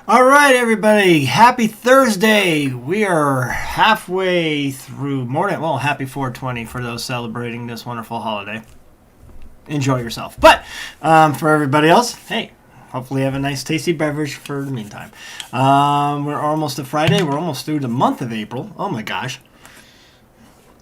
All right, everybody. Happy Thursday. We are halfway through morning. Well, happy 420 for those celebrating this wonderful holiday. Enjoy yourself. But for everybody else, hey, hopefully you have a nice, tasty beverage for the meantime. We're almost to Friday. We're almost through the month of April. Oh, my gosh.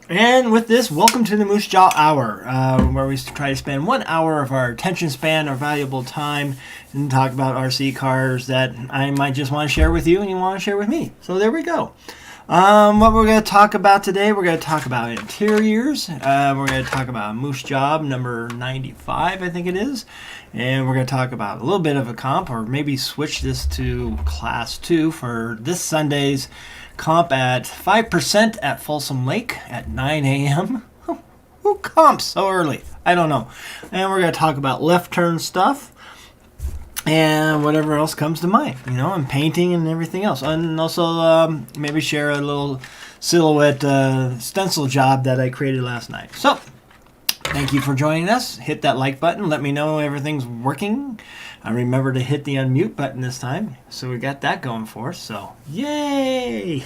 And with this, welcome to the Moosejaw Hour, where we try to spend 1 hour of our attention span, our valuable time, and talk about RC cars that I might just want to share with you and you want to share with me. So there we go. What we're going to talk about today, we're going to talk about interiors. We're going to talk about Moosejaw number 95, I think it is. And we're going to talk about a little bit of a comp, or maybe switch this to Class 2 for this Sunday's comp at 5% at Folsom Lake at 9 a.m. Who comps so early? I don't know. And we're going to talk about left turn stuff and whatever else comes to mind, and painting and everything else. And also maybe share a little silhouette stencil job that I created last night. So, thank you for joining us. Hit that like button. Let me know everything's working. I remember to hit the unmute button this time, so we got that going for us. So, yay!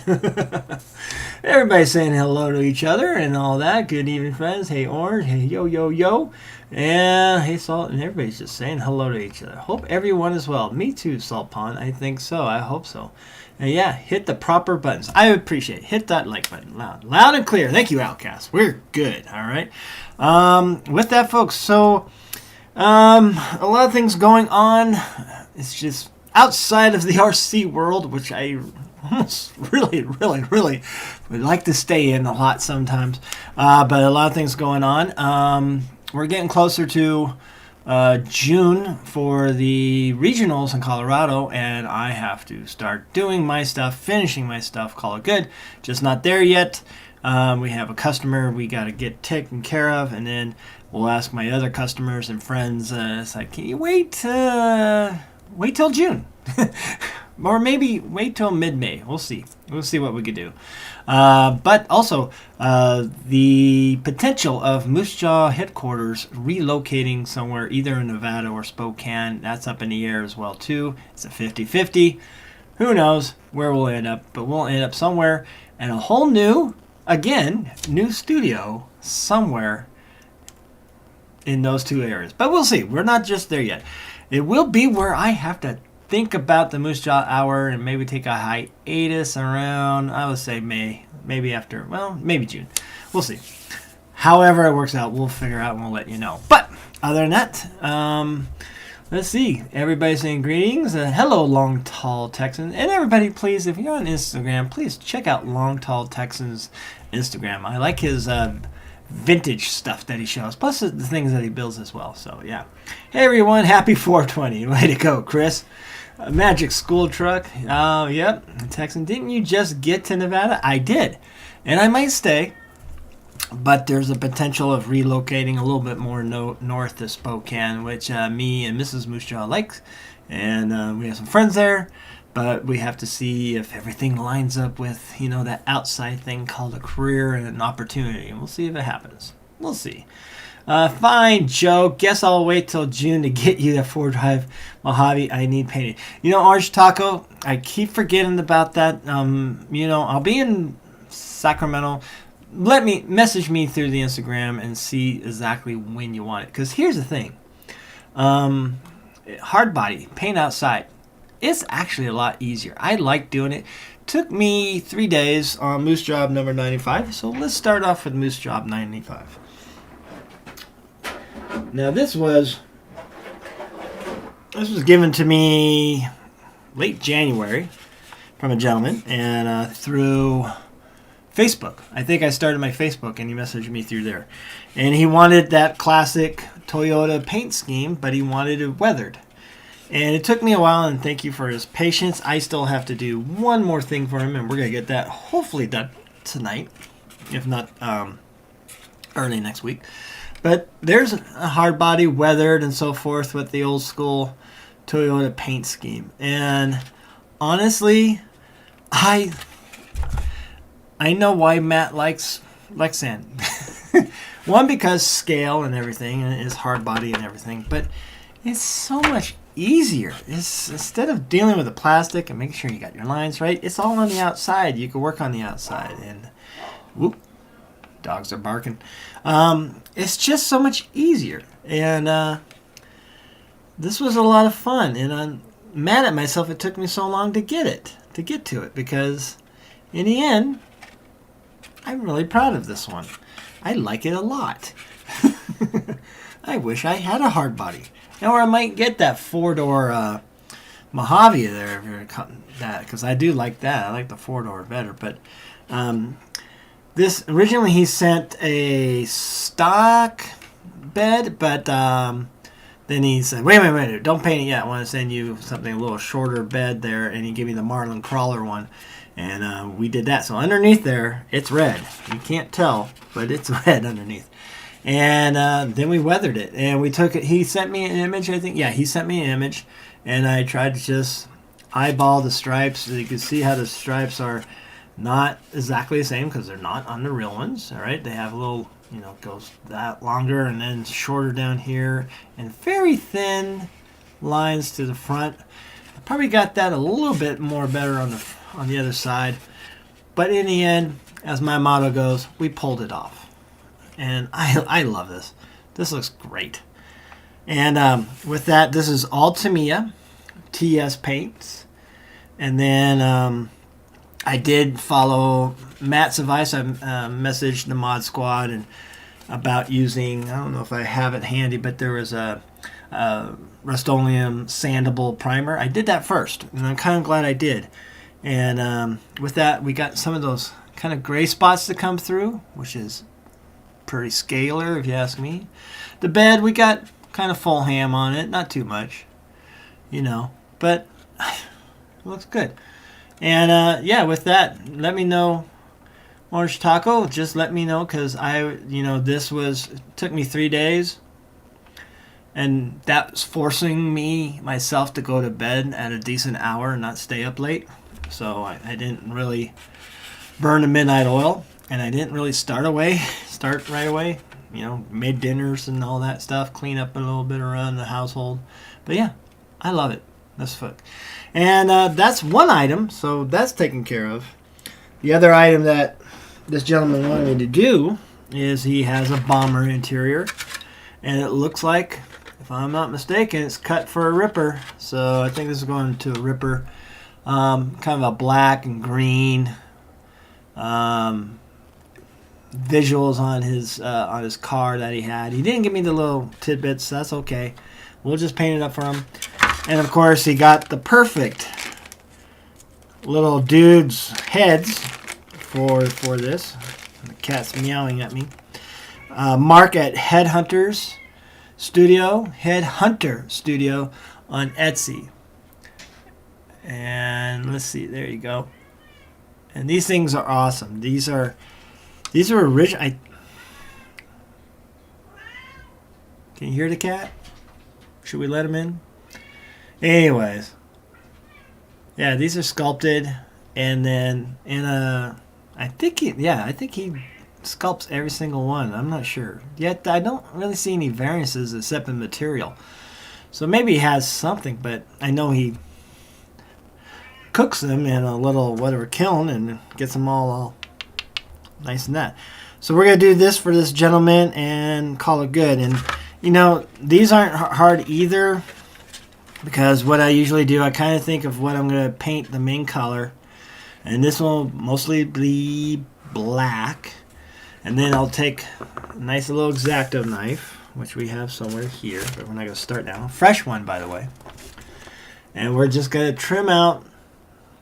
Everybody's saying hello to each other and all that. Good evening, friends. Hey, Orange. Hey, yo, yo, yo. And hey, Salt. And everybody's just saying hello to each other. Hope everyone is well. Me too, Salt Pond. I think so. I hope so. And yeah, hit the proper buttons. I appreciate it. Hit that like button loud and clear. Thank you, Outcast. We're good. All right. With that, folks. So, a lot of things going on. It's just outside of the RC world, which I almost really would like to stay in a lot sometimes. But a lot of things going on. We're getting closer to June for the regionals in Colorado, and I have to start doing my stuff, finishing my stuff, call it good. Just not there yet. We have a customer we got to get taken care of, and then we'll ask my other customers and friends. It's like, can you wait till June? Or maybe wait till mid-May. We'll see. We'll see what we could do. But also, the potential of Moosejaw headquarters relocating somewhere either in Nevada or Spokane, that's up in the air as well, too. It's a 50-50. Who knows where we'll end up, but we'll end up somewhere. And a whole new studio somewhere in those two areas. But we'll see. We're not just there yet. It will be where I have to think about the Moosejaw Hour and maybe take a hiatus around, I would say May, maybe June. We'll see. However it works out, we'll figure out and we'll let you know. But other than that, let's see. Everybody's saying greetings. Hello, Long Tall Texan. And everybody, please, if you're on Instagram, please check out Long Tall Texan's Instagram. I like his vintage stuff that he shows, plus the things that he builds as well. So, yeah. Hey, everyone. Happy 420. Way to go, Chris. Magic School Truck. Yep. Texan, didn't you just get to Nevada? I did. And I might stay. But there's a potential of relocating a little bit more north to Spokane, which me and Mrs. Moosejaw likes. And we have some friends there. But we have to see if everything lines up with, that outside thing called a career and an opportunity. And we'll see if it happens. We'll see. Fine, Joe. Guess I'll wait till June to get you that 4-drive Mojave I need painted. Orange Taco, I keep forgetting about that. I'll be in Sacramento. Message me through the Instagram and see exactly when you want it. Because here's the thing. Hard body, paint outside. It's actually a lot easier. I like doing it. Took me 3 days on Moosejaw number 95. So let's start off with Moosejaw 95. Now this was given to me late January from a gentleman, and through Facebook. I think I started my Facebook and he messaged me through there. And he wanted that classic Toyota paint scheme, but he wanted it weathered. And it took me a while, and thank you for his patience. I still have to do one more thing for him, and we're going to get that hopefully done tonight, if not early next week. But there's a hard body, weathered, and so forth with the old school Toyota paint scheme. And honestly, I know why Matt likes sand. One, because scale and everything, and his hard body and everything. But it's so much easier. It's, instead of dealing with the plastic and making sure you got your lines right, it's all on the outside. You can work on the outside. And whoop, dogs are barking. It's just so much easier. And this was a lot of fun. And I'm mad at myself it took me so long to get to it. Because in the end, I'm really proud of this one. I like it a lot. I wish I had a hard body. Or I might get that 4-door Mojave there, if you're cutting that, because I do like that. I like the 4-door better. But this originally he sent a stock bed, but then he said, wait, don't paint it yet. I want to send you something a little shorter bed there, and he gave me the Marlin Crawler one. And we did that. So underneath there, it's red. You can't tell, but it's red underneath. And then we weathered it. And we took it. He sent me an image, I think. Yeah, he sent me an image. And I tried to just eyeball the stripes. So you can see how the stripes are not exactly the same because they're not on the real ones. All right. They have a little, goes that longer and then shorter down here. And very thin lines to the front. I probably got that a little bit more better on the other side. But in the end, as my motto goes, we pulled it off. And I love this. This looks great. And with that, this is all Tamiya TS paints. And then I did follow Matt's advice. I messaged the Mod Squad and about using, I don't know if I have it handy, but there was a Rust-Oleum sandable primer. I did that first, and I'm kind of glad I did. And with that, we got some of those kind of gray spots to come through, which is pretty scalar, if you ask me. The bed, we got kind of full ham on it, not too much, but it looks good. And yeah, with that, let me know, Orange Taco. Just let me know, because this took me 3 days, and that was forcing myself to go to bed at a decent hour and not stay up late. So I didn't really burn the midnight oil. And I didn't really start right away. Made dinners and all that stuff. Clean up a little bit around the household. But yeah, I love it. That's fun. And that's one item. So that's taken care of. The other item that this gentleman wanted me to do is he has a bomber interior. And it looks like, if I'm not mistaken, it's cut for a ripper. So I think this is going to a ripper. Kind of a black and green. Visuals on his car that he had. He didn't give me the little tidbits. That's okay. We'll just paint it up for him. And of course, he got the perfect little dude's heads for this. The cat's meowing at me. Mark at Headhunter Studio on Etsy. And let's see. There you go. And these things are awesome. These are original. Can you hear the cat? Should we let him in? Anyways. Yeah, these are sculpted. And then I think he sculpts every single one. I'm not sure. Yet I don't really see any variances except in material. So maybe he has something, but I know he cooks them in a little whatever kiln and gets them all nice and that. So we're going to do this for this gentleman and call it good. And these aren't hard either, because what I usually do, I kind of think of what I'm going to paint the main color, and this will mostly be black. And then I'll take a nice little X-Acto knife, which we have somewhere here, but we're not going to start now. Fresh one, by the way. And we're just going to trim out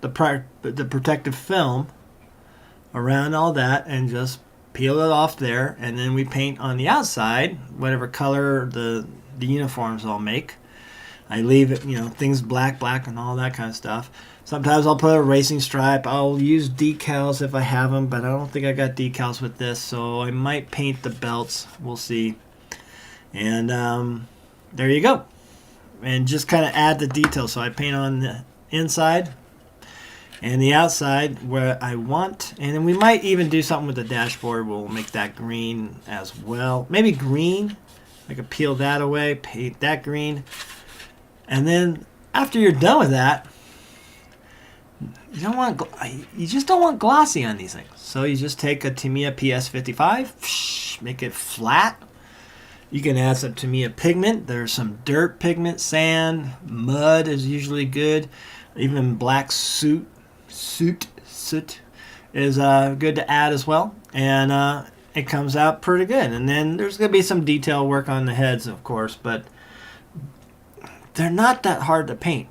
the protective film around all that and just peel it off there. And then we paint on the outside whatever color the uniforms all make. I leave it, things black and all that kind of stuff. Sometimes I'll put a racing stripe. I'll use decals if I have them, but I don't think I got decals with this, so I might paint the belts. We'll see. And there you go. And just kind of add the details. So I paint on the inside and the outside where I want. And then we might even do something with the dashboard. We'll make that green as well. Maybe green. I could peel that away, paint that green. And then after you're done with that, you just don't want glossy on these things. So you just take a Tamiya PS55, make it flat. You can add some Tamiya pigment. There's some dirt pigment, sand, mud is usually good. Even black soot is good to add as well. And it comes out pretty good. And then there's going to be some detail work on the heads, of course, but they're not that hard to paint.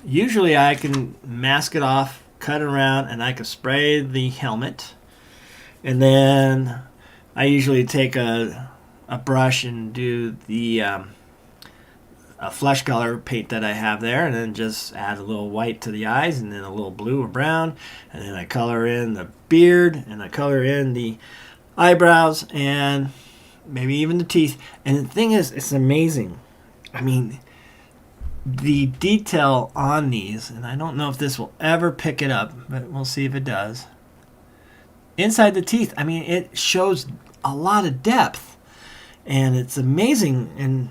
Usually I can mask it off, cut it around, and I can spray the helmet. And then I usually take a brush and do the a flesh color paint that I have there, and then just add a little white to the eyes, and then a little blue or brown, and then I color in the beard, and I color in the eyebrows, and maybe even the teeth. And the thing is, it's amazing. I mean, the detail on these, and I don't know if this will ever pick it up, but we'll see if it does. Inside the teeth, I mean, it shows a lot of depth, and it's amazing. And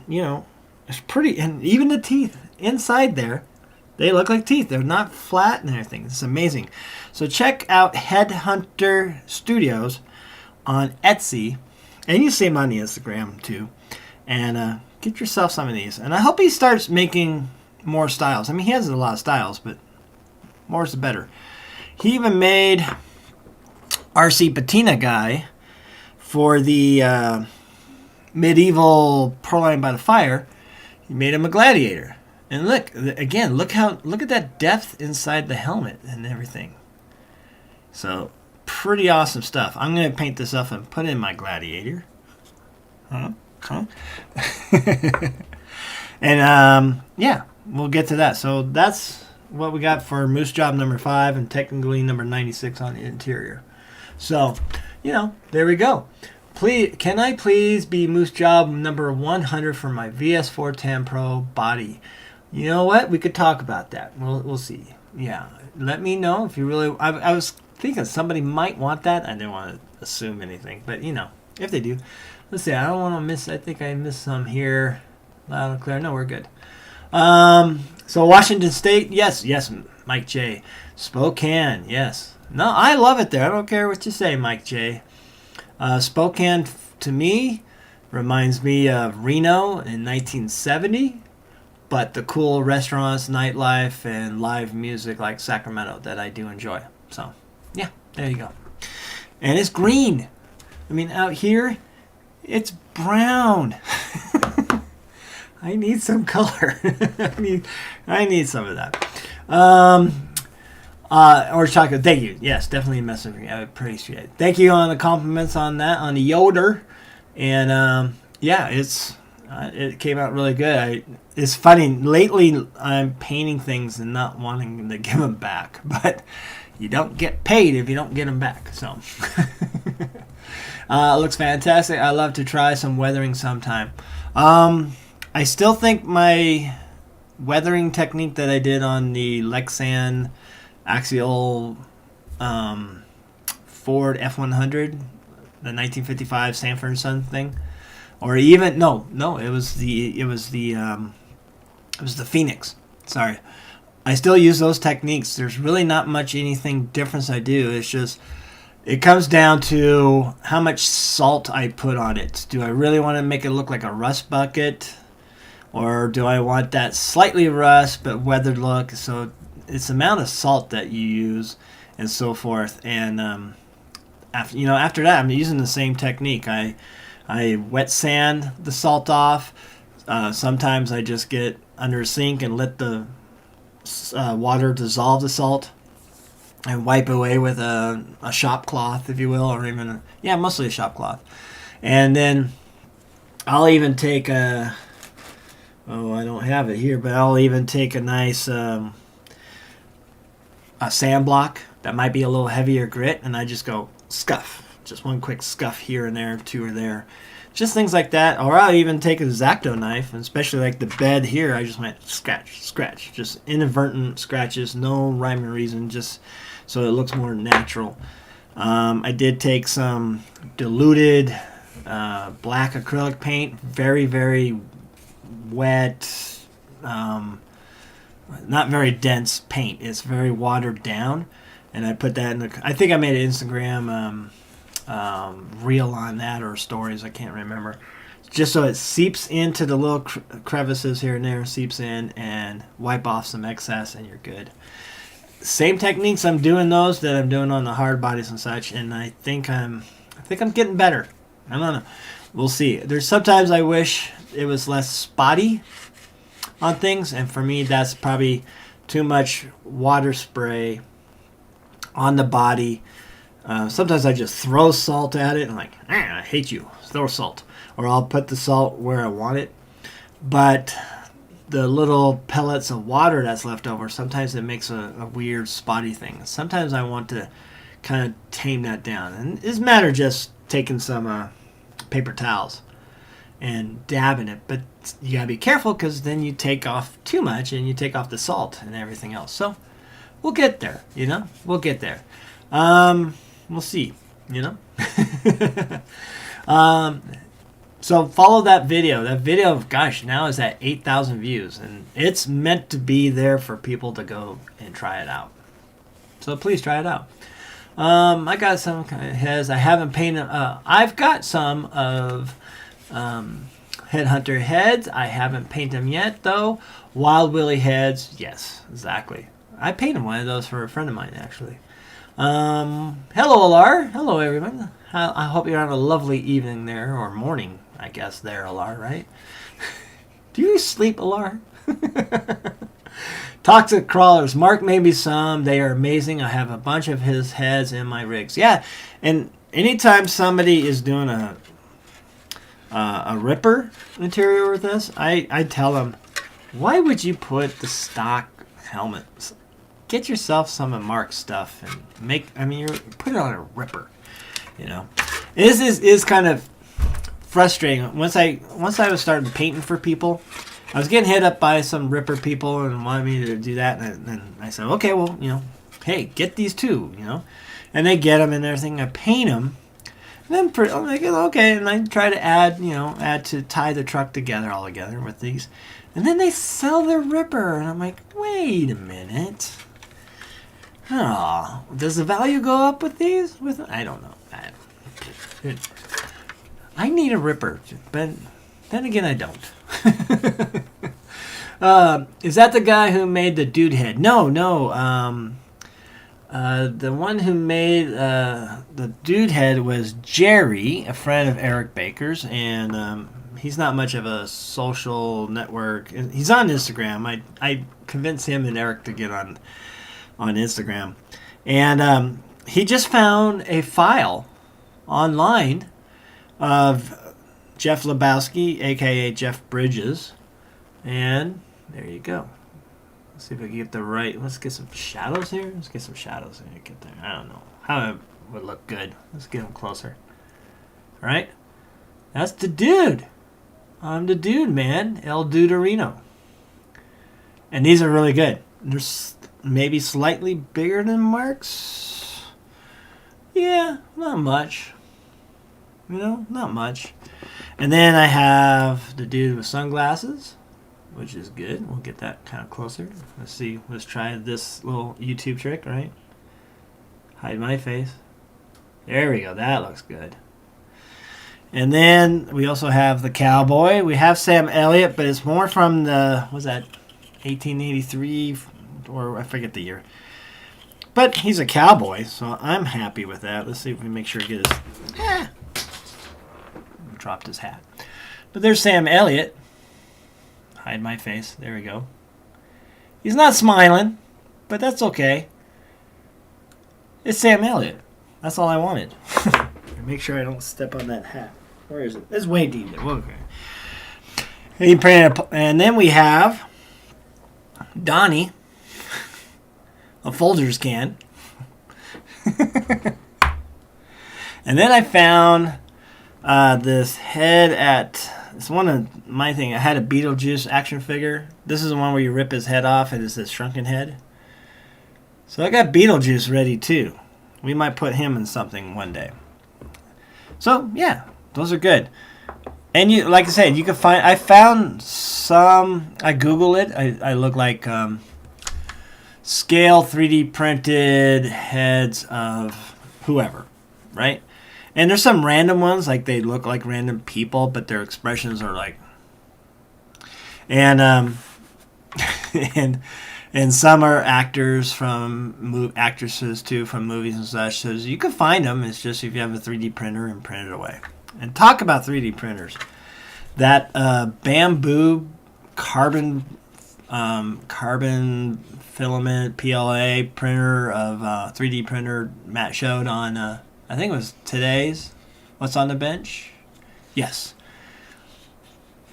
it's pretty. And even the teeth inside there, they look like teeth. They're not flat and everything. It's amazing. So check out Headhunter Studios on Etsy, and you see him on the Instagram too. And get yourself some of these. And I hope he starts making more styles. I mean, he has a lot of styles, but more is the better. He even made RC Patina guy for the medieval Pearline by the Fire. He made him a gladiator. And look at that depth inside the helmet and everything. So, pretty awesome stuff. I'm going to paint this up and put in my gladiator. Huh? And yeah, we'll get to that. So that's what we got for Moose Job number 5 and technically number 96 on the interior. So, there we go. Can I please be Moose Job number 100 for my VS410 Pro body? You know what? We could talk about that. We'll see. Yeah, let me know if you really. I was thinking somebody might want that. I didn't want to assume anything, but if they do. Let's see, I don't want to miss, I think I missed some here. Loud and clear. No, we're good. So Washington State, yes, Mike J. Spokane, yes. No, I love it there. I don't care what you say, Mike J. Spokane, to me, reminds me of Reno in 1970, but the cool restaurants, nightlife, and live music like Sacramento that I do enjoy. So, yeah, there you go. And it's green. I mean, out here, it's brown. I need some color. I need some of that. Or chocolate. Thank you. Yes, definitely a message. I appreciate it. Thank you on the compliments on that, on the Yoder. And yeah, it came out really good. It's funny. Lately, I'm painting things and not wanting to give them back. But you don't get paid if you don't get them back. So it looks fantastic. I love to try some weathering sometime. I still think my weathering technique that I did on the Lexan Axial Ford F100, the 1955 Sanford & Son thing, or even it was the Phoenix. Sorry, I still use those techniques. There's really not much anything difference I do. It's just it comes down to how much salt I put on it. Do I really want to make it look like a rust bucket, or do I want that slightly rust but weathered look? So it's the amount of salt that you use and so forth. And after that, I'm using the same technique. I wet sand the salt off. Sometimes I just get under a sink and let the water dissolve the salt and wipe away with a shop cloth, if you will, or even mostly a shop cloth. And then I'll even take I don't have it here, but I'll even take a nice a sand block that might be a little heavier grit, and I just go scuff, just one quick scuff here and there, two or there, just things like that. Or I'll even take a X-Acto knife, and especially like the bed here, I just went scratch, just inadvertent scratches, no rhyme or reason, just so it looks more natural. I did take some diluted black acrylic paint, very, very wet, not very dense paint. It's very watered down, and I put that in the. I think I made an Instagram reel on that or stories. I can't remember. Just so it seeps into the little crevices here and there, seeps in, and wipe off some excess, and you're good. Same techniques I'm doing those that I'm doing on the hard bodies and such, and I think I'm getting better. I don't know. We'll see. There's sometimes I wish it was less spotty on things, and for me that's probably too much water spray on the body. Sometimes I just throw salt at it and like, I hate you, throw salt. Or I'll put the salt where I want it. But the little pellets of water that's left over, sometimes it makes a weird spotty thing. Sometimes I want to kind of tame that down. And it's a matter of just taking some paper towels and dabbing it. But you got to be careful because then you take off too much and you take off the salt and everything else. So we'll get there, We'll get there. We'll see, So follow that video. That video, gosh, now is at 8,000 views. And it's meant to be there for people to go and try it out. So please try it out. I got some kind of heads. I haven't painted. I've got some of Headhunter heads. I haven't painted them yet, though. Wild Willie heads. Yes, exactly. I painted one of those for a friend of mine, actually. Hello, Alar. Hello, everyone. I hope you're having a lovely evening there, or morning, I guess, there, Alar, right? Do you sleep, Alar? Toxic crawlers. Mark made me some. They are amazing. I have a bunch of his heads in my rigs. Yeah, and anytime somebody is doing a ripper interior with this, I tell them, why would you put the stock helmet? Get yourself some of Mark's stuff and you put it on a ripper. This is kind of frustrating. Once I was starting painting for people, I was getting hit up by some ripper people and wanted me to do that, and then I said, okay, well, hey, get these too, and they get them and everything. I paint them, and then I'm like, okay, and I try to add to tie the truck all together with these, and then they sell the ripper, and I'm like, wait a minute. Oh, does the value go up with these? I don't know. I need a ripper, but then again, I don't. Is that the guy who made the dude head? No. The one who made the dude head was Jerry, a friend of Eric Baker's, and he's not much of a social network. He's on Instagram. I convinced him and Eric to get on Instagram, and he just found a file online of Jeff Lebowski, aka Jeff Bridges, and there you go. Let's see if I can get the right. Let's get some shadows here. Get there. I don't know how it would look good. Let's get them closer. All right, that's the dude. I'm the dude, man. El Duderino. And these are really good. They're maybe slightly bigger than Mark's. Yeah, not much. Not much. And then I have the dude with sunglasses, which is good. We'll get that kind of closer. Let's see. Let's try this little YouTube trick, right? Hide my face. There we go. That looks good. And then we also have the cowboy. We have Sam Elliott, but it's more from the, 1883, or I forget the year. But he's a cowboy, so I'm happy with that. Let's see if we make sure he gets his... dropped his hat. But there's Sam Elliott. Hide my face. There we go. He's not smiling, but that's okay. It's Sam Elliott. That's all I wanted. Make sure I don't step on that hat. Where is it? It's way deep there. Okay. And then we have Donnie, a Folgers can. And then I found this head at... It's one of my thing. I had a Beetlejuice action figure. This is the one where you rip his head off and it's this shrunken head. So I got Beetlejuice ready too. We might put him in something one day. So yeah, those are good. And you, like I said, you can find. I found some. I Googled it. I look like scale 3D printed heads of whoever, right? And there's some random ones, like they look like random people, but their expressions are like, and and some are actors from actresses too from movies and such. So you can find them. It's just if you have a 3D printer and print it away. And talk about 3D printers. That bamboo carbon filament PLA printer of 3D printer Matt showed on I think it was today's What's on the Bench. Yes,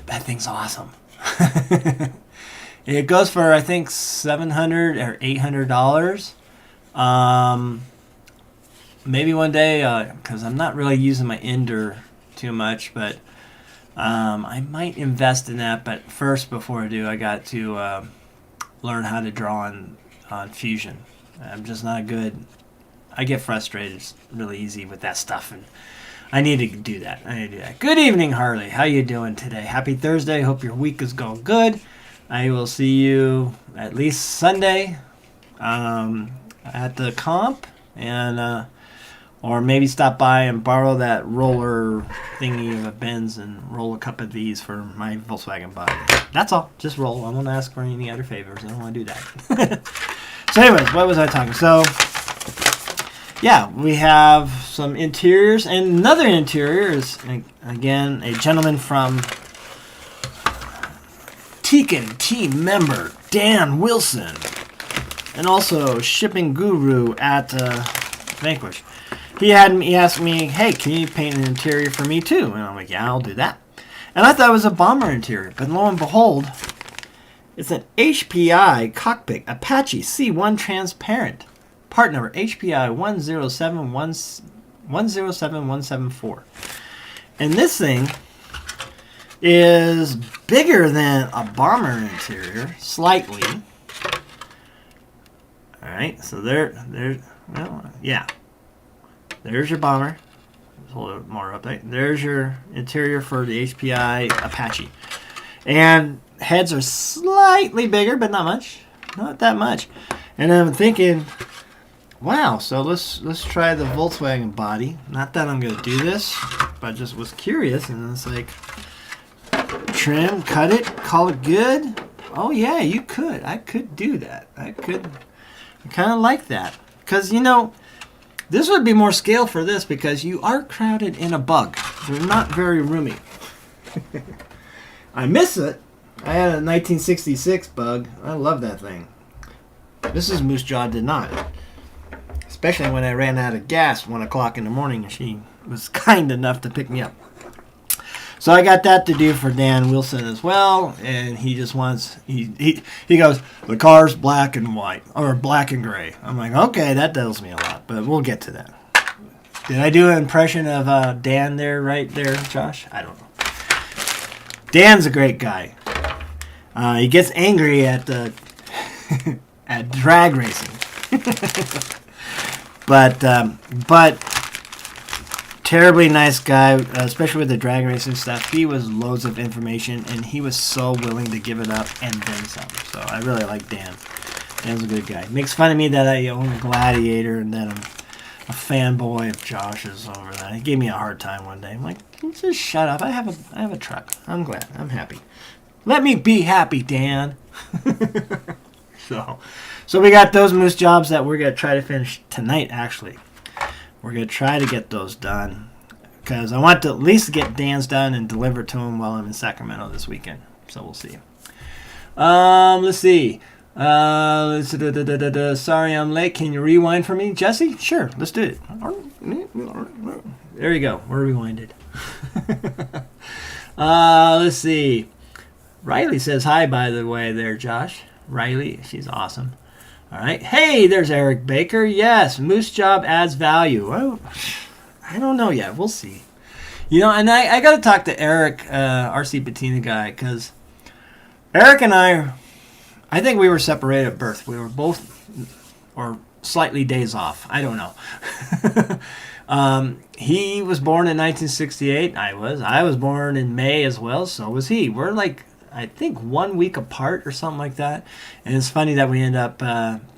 that thing's awesome. It goes for I think $700 or $800. Maybe one day because I'm not really using my Ender too much, but I might invest in that. But first, before I do, I got to learn how to draw on Fusion. I'm just not good. I get frustrated really easy with that stuff, and I need to do that. Good evening, Harley. How you doing today? Happy Thursday. Hope your week is going good. I will see you at least Sunday at the comp, and or maybe stop by and borrow that roller thingy of a Benz and roll a couple of these for my Volkswagen body. That's all. Just roll. I won't ask for any other favors. I don't want to do that. So anyways, what was I talking? So, yeah, we have some interiors. And another interior is, again, a gentleman from Tekken team member Dan Wilson. And also shipping guru at Vanquish. He asked me, hey, can you paint an interior for me too? And I'm like, yeah, I'll do that. And I thought it was a bomber interior. But lo and behold, it's an HPI cockpit Apache C1 transparent. Part number HPI 107174. And this thing is bigger than a bomber interior, slightly. Alright, so yeah. There's your bomber. There's a little more update. There's your interior for the HPI Apache. And heads are slightly bigger, but not much. Not that much. And I'm thinking, wow, so let's try the Volkswagen body. Not that I'm going to do this, but I just was curious. And it's like, trim, cut it, call it good. Oh, yeah, you could. I could do that. I kind of like that. Because, this would be more scale for this because you are crowded in a bug. They're not very roomy. I miss it. I had a 1966 bug. I love that thing. Mrs. Moosejaw did not. Especially when I ran out of gas 1 o'clock in the morning and she was kind enough to pick me up. So I got that to do for Dan Wilson as well, and he just wants he goes, the car's black and white or black and gray. I'm like, okay, that tells me a lot, but we'll get to that. Did I do an impression of Dan there, right there, Josh? I don't know. Dan's a great guy. He gets angry at at drag racing, but terribly nice guy, especially with the drag racing stuff. He was loads of information, and he was so willing to give it up and then some. So I really like Dan. Dan's a good guy. Makes fun of me that I own a Gladiator and that I'm a fanboy of Josh's over that. He gave me a hard time one day. I'm like, just shut up. I have a truck. I'm glad. I'm happy. Let me be happy, Dan. So we got those moose jobs that we're gonna try to finish tonight. Actually. We're going to try to get those done because I want to at least get Dan's done and deliver it to him while I'm in Sacramento this weekend. So we'll see. Let's see. Sorry I'm late. Can you rewind for me, Jesse? Sure, let's do it. There you go. We're rewinded. Let's see. Riley says hi, by the way, there, Josh. Riley, she's awesome. All right. Hey, there's Eric Baker. Yes, Moose Job adds value. Oh, I don't know yet. We'll see. And I got to talk to Eric, RC Patina guy, because Eric and I think we were separated at birth. We were both, or slightly days off. I don't know. He was born in 1968. I was born in May as well. So was he. We're like, I think 1 week apart or something like that. And it's funny that we end up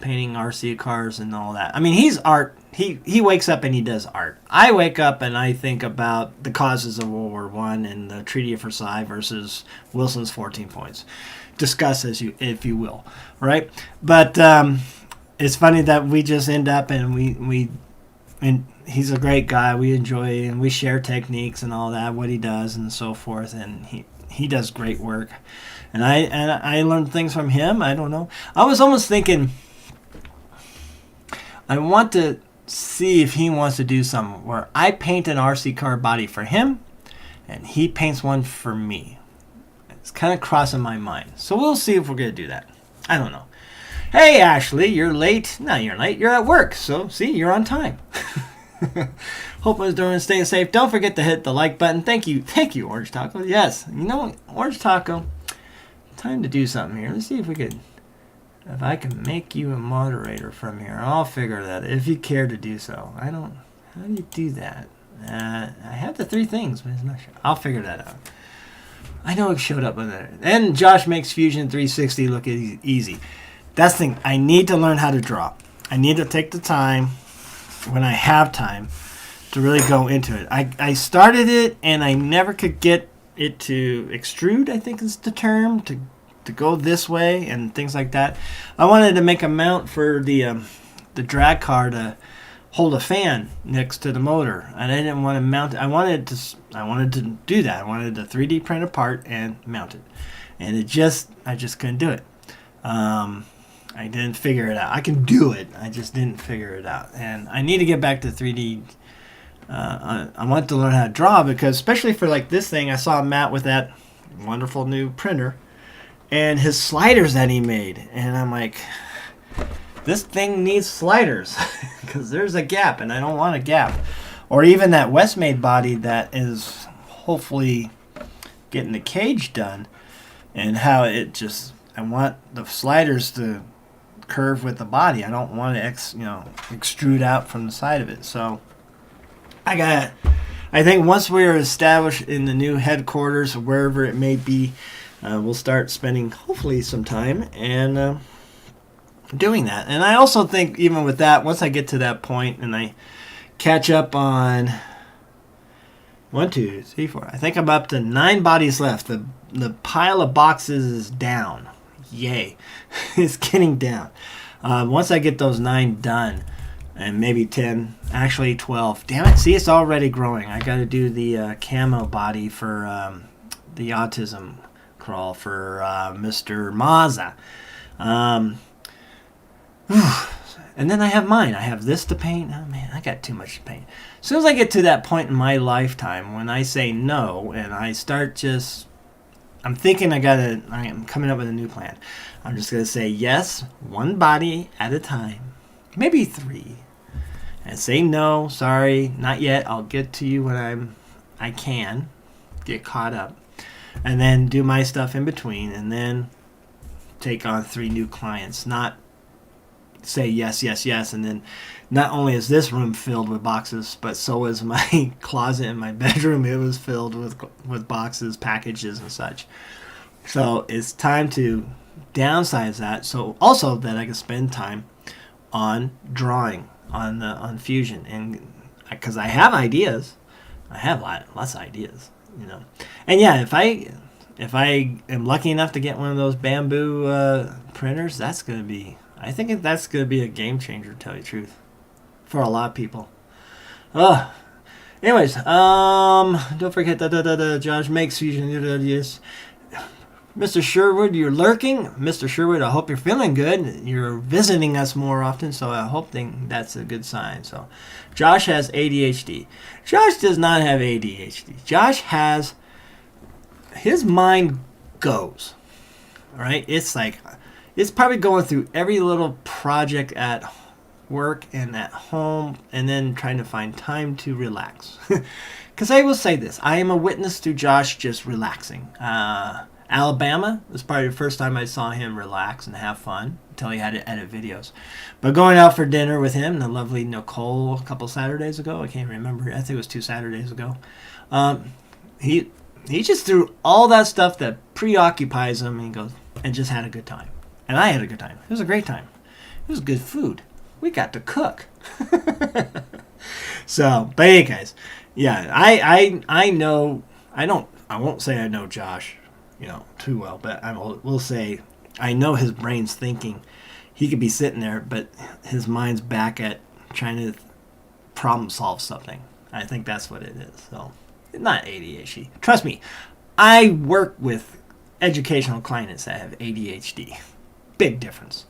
painting RC cars and all that. I mean, he's art. He wakes up and he does art. I wake up and I think about the causes of World War One and the Treaty of Versailles versus Wilson's 14 points. Discuss as you, if you will, right? But it's funny that we just end up and he's a great guy. We enjoy and we share techniques and all that, what he does and so forth. And he does great work, and I learned things from him. I don't know. I was almost thinking I want to see if he wants to do something where I paint an RC car body for him, and he paints one for me. It's kind of crossing my mind. So we'll see if we're gonna do that. I don't know. Hey Ashley, you're late. No, you're late. You're at work. So see, you're on time. Hope I was doing staying safe. Don't forget to hit the like button. Thank you, Orange Taco. Yes, you know, Orange Taco. Time to do something here. Let's see if I can make you a moderator from here. I'll figure that if you care to do so. I don't. How do you do that? I have the 3 things, but it's not sure. I'll figure that out. I know it showed up with it. And Josh makes Fusion 360 look easy. That's the thing. I need to learn how to draw. I need to take the time when I have time to really go into it. I started it and I never could get it to extrude, I think is the term, to go this way and things like that. I wanted to make a mount for the drag car to hold a fan next to the motor, and I didn't want to mount it. I wanted to do that. I wanted to 3D print a part and mount it, and I just couldn't do it. I didn't figure it out. I can do it. I just didn't figure it out. And I need to get back to 3D. I want to learn how to draw, because especially for like this thing, I saw Matt with that wonderful new printer and his sliders that he made. And I'm like, this thing needs sliders because there's a gap and I don't want a gap. Or even that Westmade body that is hopefully getting the cage done, and how it just, I want the sliders to curve with the body. I don't want to extrude out from the side of it. So I think once we're established in the new headquarters, wherever it may be, we'll start spending hopefully some time and doing that. And I also think even with that, once I get to that point and I catch up on 1, 2, 3, 4, I think I'm up to 9 bodies left. The pile of boxes is down. Yay. It's getting down. Once I get those 9 done, and maybe 10, actually 12. Damn it, see, it's already growing. I got to do the camo body for the autism crawl for Mr. Mazza. And then I have mine. I have this to paint. Oh, man, I got too much to paint. As soon as I get to that point in my lifetime when I say no and I start just... I'm thinking I am coming up with a new plan. I'm just going to say yes, 1 body at a time. Maybe 3. And say no, sorry, not yet. I'll get to you when I can get caught up. And then do my stuff in between. And then take on 3 new clients. Not say yes, yes, yes. And then not only is this room filled with boxes, but so is my closet in my bedroom. It was filled with boxes, packages, and such. So it's time to downsize that, so also that I can spend time on drawing on Fusion, and because I have ideas, I have lots of ideas, And yeah, if I am lucky enough to get one of those bamboo printers, I think that's gonna be a game changer, to tell you the truth, for a lot of people. Anyways, don't forget that Josh makes Fusion. Yes. Mr. Sherwood, you're lurking. Mr. Sherwood, I hope you're feeling good. You're visiting us more often, so I hope that's a good sign. So, Josh has ADHD. Josh does not have ADHD. Josh has, his mind goes. All right? It's like, it's probably going through every little project at work and at home, and then trying to find time to relax. Because I will say this, I am a witness to Josh just relaxing. Alabama was probably the first time I saw him relax and have fun until he had to edit videos. But going out for dinner with him, the lovely Nicole, a couple Saturdays ago, I can't remember. I think it was 2 Saturdays ago. He just threw all that stuff that preoccupies him, and he goes and just had a good time. And I had a good time. It was a great time. It was good food. We got to cook. So, but hey, guys, yeah, I know. I won't say I know Josh, too well, but will say I know his brain's thinking. He could be sitting there, but his mind's back at trying to problem solve something. I think that's what it is. So, not ADHD. Trust me, I work with educational clients that have ADHD. Big difference.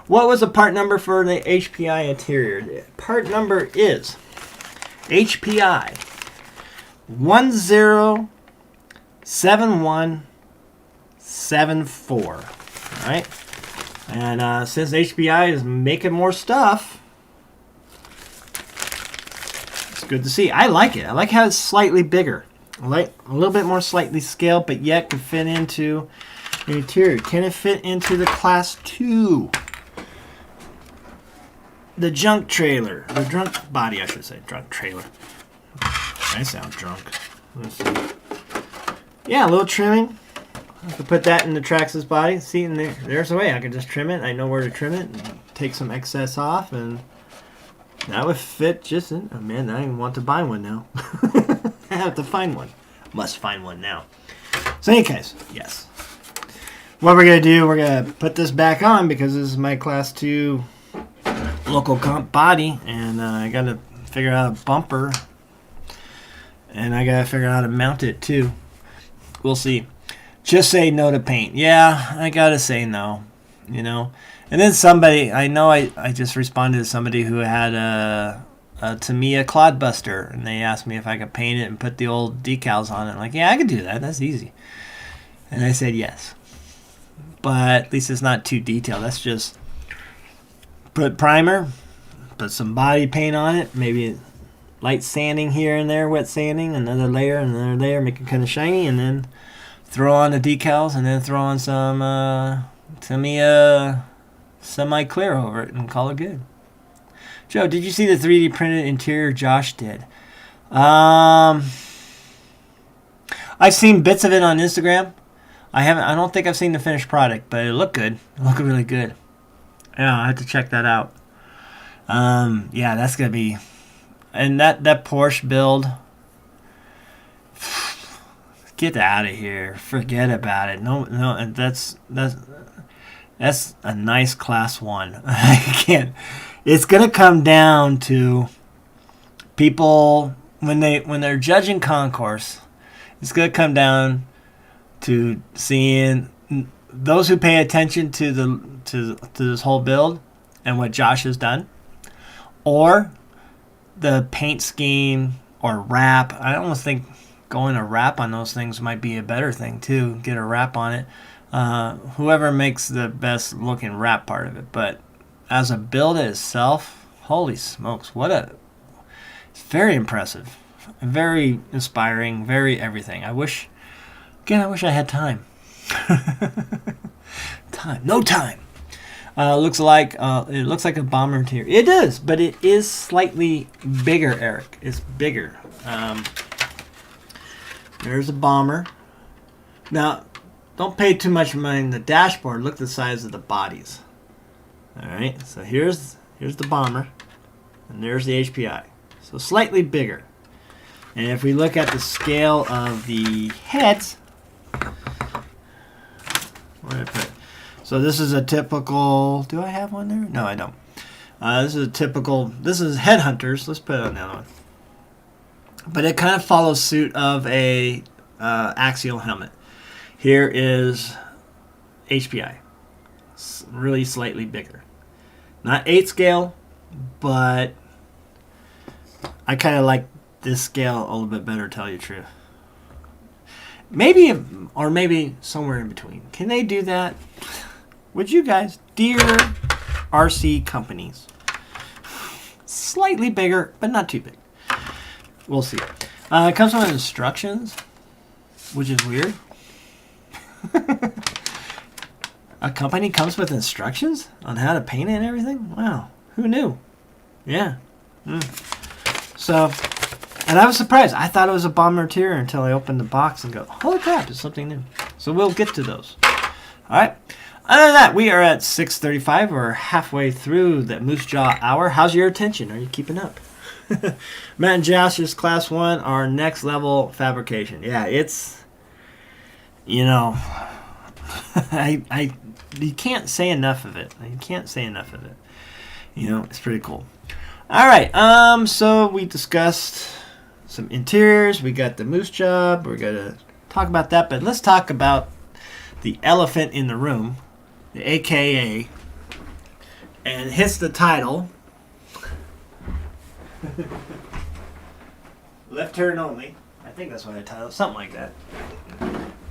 What was the part number for the HPI interior? Part number is HPI 107174. All right. And since HPI is making more stuff, it's good to see. I like it. I like how it's slightly bigger. I like a little bit more slightly scaled, but yet can fit into the interior. Can it fit into the Class 2? The junk trailer. The drunk body, I should say. Drunk trailer. I sound drunk. Let's see. Yeah, a little trimming. I could put that in the Traxxas body. See, and there's the way. I can just trim it. I know where to trim it. And take some excess off, and that would fit just in. Oh, man, I even want to buy one now. I have to find one. Must find one now. So, in any case, yes. What we're going to do, we're going to put this back on because this is my Class 2 local comp body, and I got to figure out a bumper, and I got to figure out how to mount it too. We'll see. Just say no to paint. Yeah, I got to say no, And then somebody, I know I just responded to somebody who had a Tamiya Clodbuster, and they asked me if I could paint it and put the old decals on it. I'm like, yeah, I could do that. That's easy. And I said yes. But at least it's not too detailed. That's just put primer, put some body paint on it, maybe light sanding here and there, wet sanding, another layer, make it kind of shiny, and then throw on the decals, and then throw on some Tamiya semi-clear over it and call it good. Joe, did you see the 3D printed interior Josh did? I've seen bits of it on Instagram. I don't think I've seen the finished product, but it looked good. It looked really good. Yeah, I have to check that out. Yeah, that's gonna be, and that Porsche build. Get out of here. Forget about it. No, that's a nice Class 1. I can't. It's gonna come down to people when they're judging concourse. It's gonna come down to seeing those who pay attention to this whole build and what Josh has done, or the paint scheme or wrap. I almost think going a wrap on those things might be a better thing too. Get a wrap on it. Whoever makes the best looking wrap part of it. But as a build itself, holy smokes, it's very impressive, very inspiring, very everything. I wish I had time. No time. It looks like a bomber interior. It does, but it is slightly bigger, Eric. It's bigger. There's a bomber. Now, don't pay too much mind in the dashboard. Look at the size of the bodies. All right, so here's the bomber, and there's the HPI. So slightly bigger. And if we look at the scale of the heads, where did I put it? So this is a typical. Do I have one there? No, I don't. This is Headhunters. Let's put it on the other one. But it kind of follows suit of a axial helmet. Here is HPI. It's really slightly bigger. Not 8 scale, but I kind of like this scale a little bit better, to tell you the truth. Maybe somewhere in between. Can they do that? Would you guys, dear RC companies? Slightly bigger, but not too big. We'll see. It comes with instructions, which is weird. A company comes with instructions on how to paint it and everything? Wow. Who knew? Yeah. So, and I was surprised. I thought it was a bombardier until I opened the box and go, holy crap, it's something new. So we'll get to those. All right. Other than that, we are at 6:35. We're halfway through the Moosejaw Hour. How's your attention? Are you keeping up? Matt and Josh's Class 1, our next level fabrication. Yeah, it's, you know, you can't say enough of it. You can't say enough of it. You know, it's pretty cool. All right, so we discussed some interiors. We got the moose job. We're going to talk about that, but let's talk about the elephant in the room, the AKA, and hits the title. Left turn only. I think that's what I titled, something like that.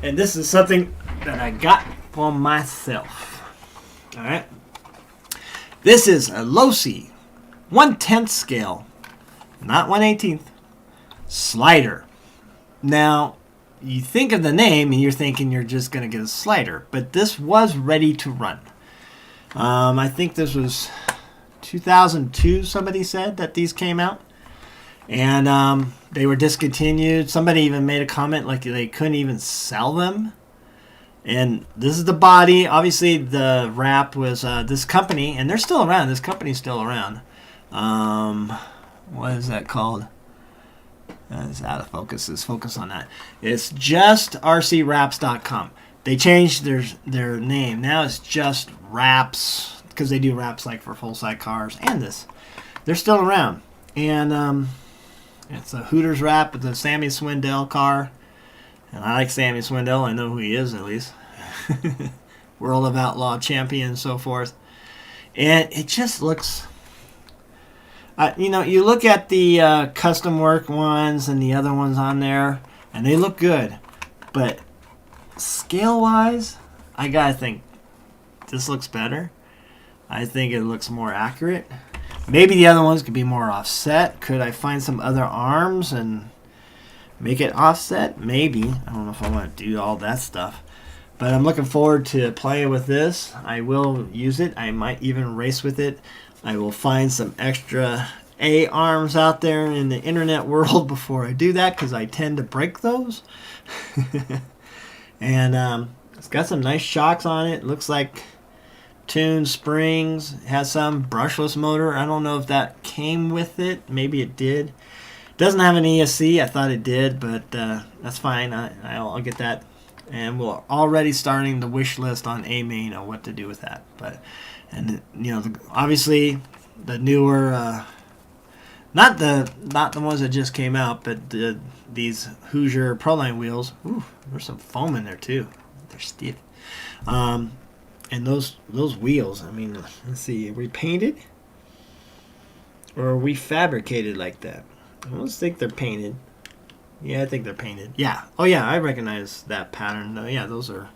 And this is something that I got for myself. All right. This is a Losi 1/10 scale, not 1/18 slider. Now, you think of the name and you're thinking you're just going to get a slider, but this was ready to run. I think this was 2002, somebody said that these came out. And they were discontinued. Somebody even made a comment like they couldn't even sell them. And this is the body. Obviously, the wrap was this company, and they're still around. This company's still around. What is that called? It's out of focus. Let's focus on that. It's just rcwraps.com. They changed their name. Now it's just Wraps, because they do wraps like for full-size cars and this. They're still around. And it's a Hooters wrap with the Sammy Swindell car. And I like Sammy Swindell. I know who he is, at least. World of Outlaw champion and so forth. And it just looks... you know, you look at the custom work ones and the other ones on there, and they look good. But scale-wise, I gotta think this looks better. I think it looks more accurate. Maybe the other ones could be more offset. Could I find some other arms and make it offset? Maybe. I don't know if I want to do all that stuff. But I'm looking forward to playing with this. I will use it. I might even race with it. I will find some extra A arms out there in the internet world before I do that, because I tend to break those. And it's got some nice shocks on it. Looks like tuned springs. It has some brushless motor. I don't know if that came with it. Maybe it did. Doesn't have an ESC. I thought it did, but that's fine. I'll get that. And we're already starting the wish list on A-Main on what to do with that. But, and you know, obviously the newer, not the ones that just came out, but these Hoosier Proline wheels. Ooh, there's some foam in there too. They're stiff. And those wheels, I mean, let's see, are we painted? Or are we fabricated like that? I don't think they're painted. Yeah, I think they're painted. Yeah. Oh, yeah, I recognize that pattern. Yeah, those are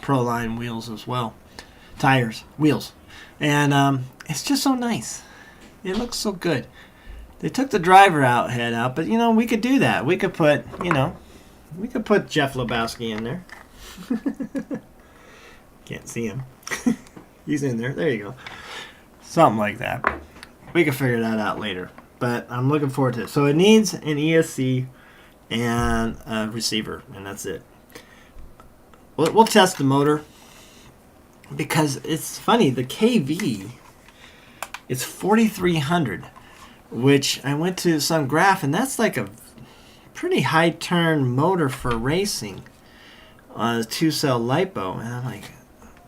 Proline wheels as well. Tires, wheels. And it's just so nice. It looks so good. They took the driver head out, but, you know, we could do that. We could put, you know, we could put Jeff Lebowski in there. Can't see him. He's in there. There you go. Something like that. We can figure that out later. But I'm looking forward to it. So it needs an ESC and a receiver, and that's it. We'll test the motor, because it's funny. The KV, it's 4,300, which I went to some graph, and that's like a pretty high turn motor for racing on a 2-cell LiPo. And I'm like,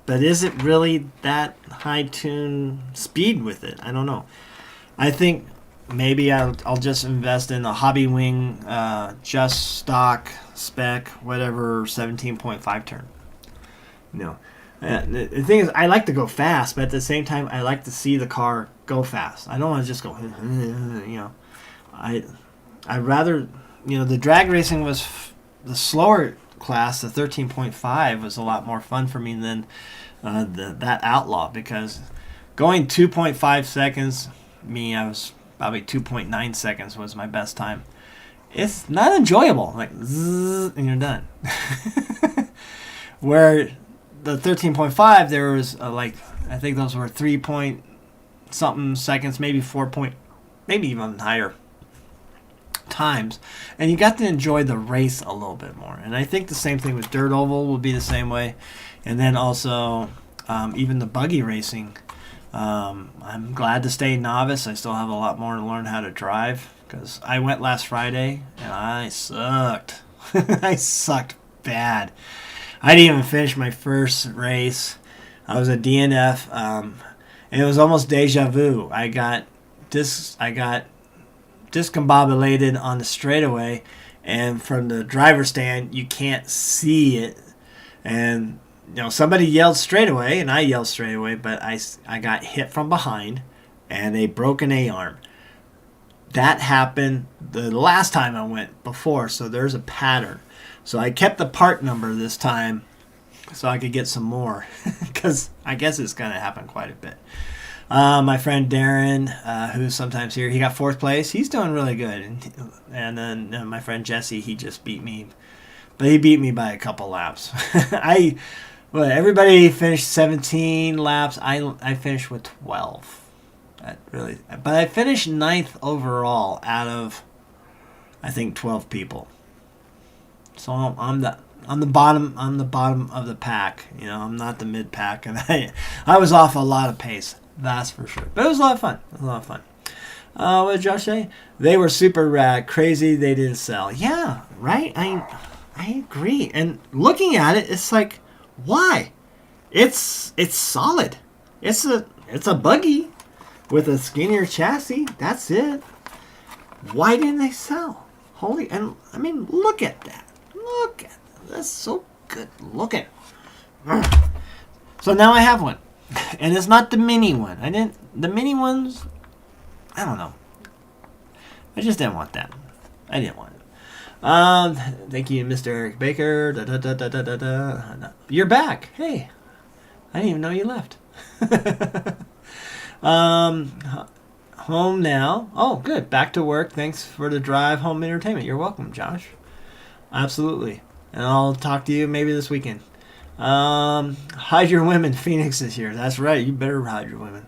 but is it really that high tune speed with it? I don't know. I think maybe I'll just invest in a Hobby Wing just stock spec whatever 17.5 turn. No, the thing is, I like to go fast, but at the same time I like to see the car go fast. I don't want to just go, you know. I'd rather, you know, the drag racing was the slower class. The 13.5 was a lot more fun for me than that Outlaw, because going 2.5 seconds, I was probably 2.9 seconds was my best time. It's not enjoyable. Like, zzz, and you're done. Where the 13.5, there was I think those were 3 point something seconds, maybe 4 point, maybe even higher times, and you got to enjoy the race a little bit more. And I think the same thing with dirt oval will be the same way. And then also even the buggy racing. I'm glad to stay novice. I still have a lot more to learn how to drive, because I went last Friday and I sucked. I sucked bad. I didn't even finish my first race. I was a DNF, and it was almost deja vu. I got discombobulated on the straightaway, and from the driver's stand you can't see it. And somebody yelled straight away, and I yelled straight away, but I got hit from behind and a broken A-arm. That happened the last time I went before, so there's a pattern. So I kept the part number this time so I could get some more, because I guess it's going to happen quite a bit. My friend Darren, who's sometimes here, he got 4th place. He's doing really good. And then my friend Jesse, he just beat me. But he beat me by a couple laps. Everybody finished 17 laps. I finished with 12. But I finished 9th overall out of, I think, 12 people. So I'm the bottom of the pack. I'm not the mid pack, and I was off a lot of pace. That's for sure. But it was a lot of fun. What did Josh say? They were super rad, crazy. They didn't sell. Yeah, right. I agree. And looking at it, it's like, why? It's solid. It's a buggy with a skinnier chassis. That's it. Why didn't they sell? Look at that. That's so good looking. So now I have one. And it's not the mini one. The mini ones, I don't know. I just didn't want that. I didn't want it. Thank you, Mr. Eric Baker. No. You're back. Hey. I didn't even know you left. Home now. Oh, good. Back to work. Thanks for the drive home entertainment. You're welcome, Josh. Absolutely. And I'll talk to you maybe this weekend. Hide your women. Phoenix is here. That's right. You better hide your women.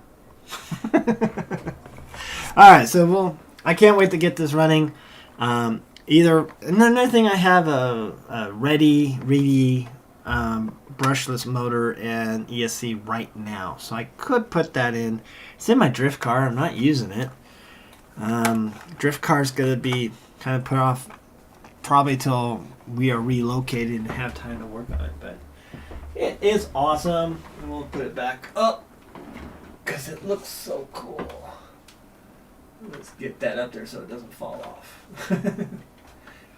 All right. So I can't wait to get this running. And another thing, I have a ready brushless motor and ESC right now, so I could put that in. It's in my drift car. I'm not using it. Drift car's gonna be kind of put off probably till we are relocated and have time to work on it, but it is awesome. And we'll put it back up because it looks so cool. Let's get that up there so it doesn't fall off.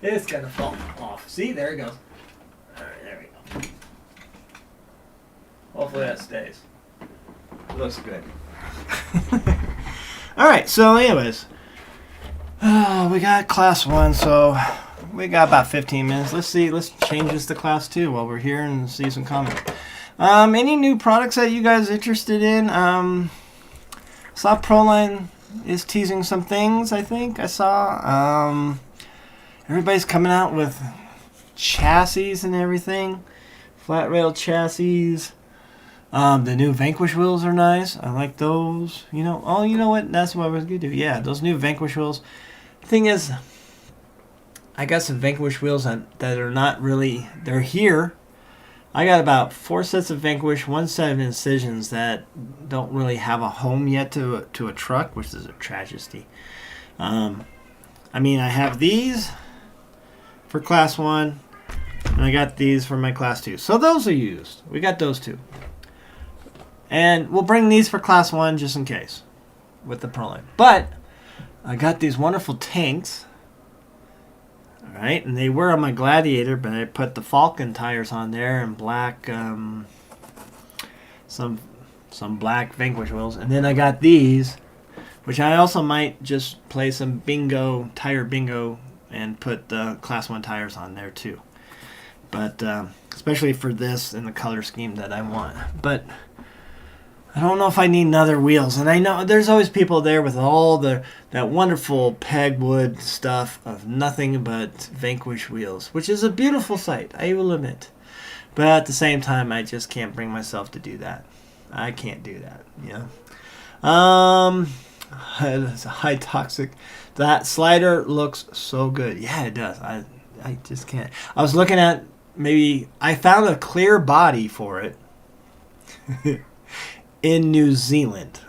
It's gonna fall off. See, there it goes. Alright, there we go. Hopefully that stays. It looks good. Alright, so anyways. We got class 1, so we got about 15 minutes. Let's change this to class 2 while we're here and see some comments. Any new products that you guys are interested in? Saw Proline is teasing some things, I think. I saw. Everybody's coming out with chassis and everything. Flat rail chassis. The new Vanquish wheels are nice. I like those. You know what? That's what I was going to do. Yeah, those new Vanquish wheels. Thing is, I got some Vanquish wheels that are not really, they're here. I got about 4 sets of Vanquish, 1 set of Incisions that don't really have a home yet to a truck, which is a tragedy. I have these for class 1, and I got these for my class 2. So those are used. We got those 2. And we'll bring these for class 1 just in case with the Proline. But I got these wonderful tanks. Alright, and they were on my Gladiator, but I put the Falcon tires on there and black, some black Vanquish wheels. And then I got these, which I also might just play some tire bingo, and put the class 1 tires on there too. But, especially for this and the color scheme that I want. But I don't know if I need other wheels. And I know there's always people there with all that wonderful pegwood stuff of nothing but Vanquish wheels, which is a beautiful sight, I will admit. But at the same time, I just can't bring myself to do that. I can't do that. It's high toxic. That slider looks so good. Yeah, it does. I just can't. I was looking at I found a clear body for it in New Zealand.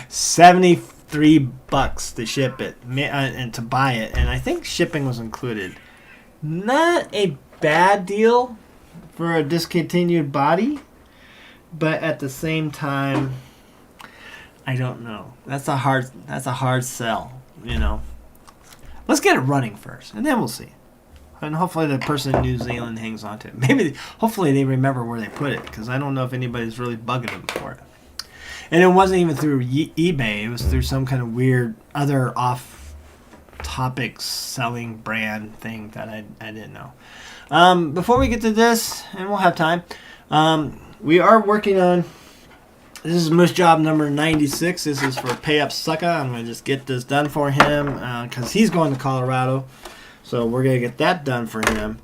$73 to ship it and to buy it, and I think shipping was included. Not a bad deal for a discontinued body, but at the same time, I don't know. That's a hard sell, Let's get it running first, and then we'll see. And hopefully the person in New Zealand hangs on to it. Hopefully they remember where they put it, because I don't know if anybody's really bugging them for it. And it wasn't even through eBay. It was through some kind of weird other off-topic selling brand thing that I didn't know. Before we get to this, and we'll have time, we are working on... This is Moosejaw number 96. This is for Pay Up Sucker. I'm going to just get this done for him because he's going to Colorado. So we're going to get that done for him.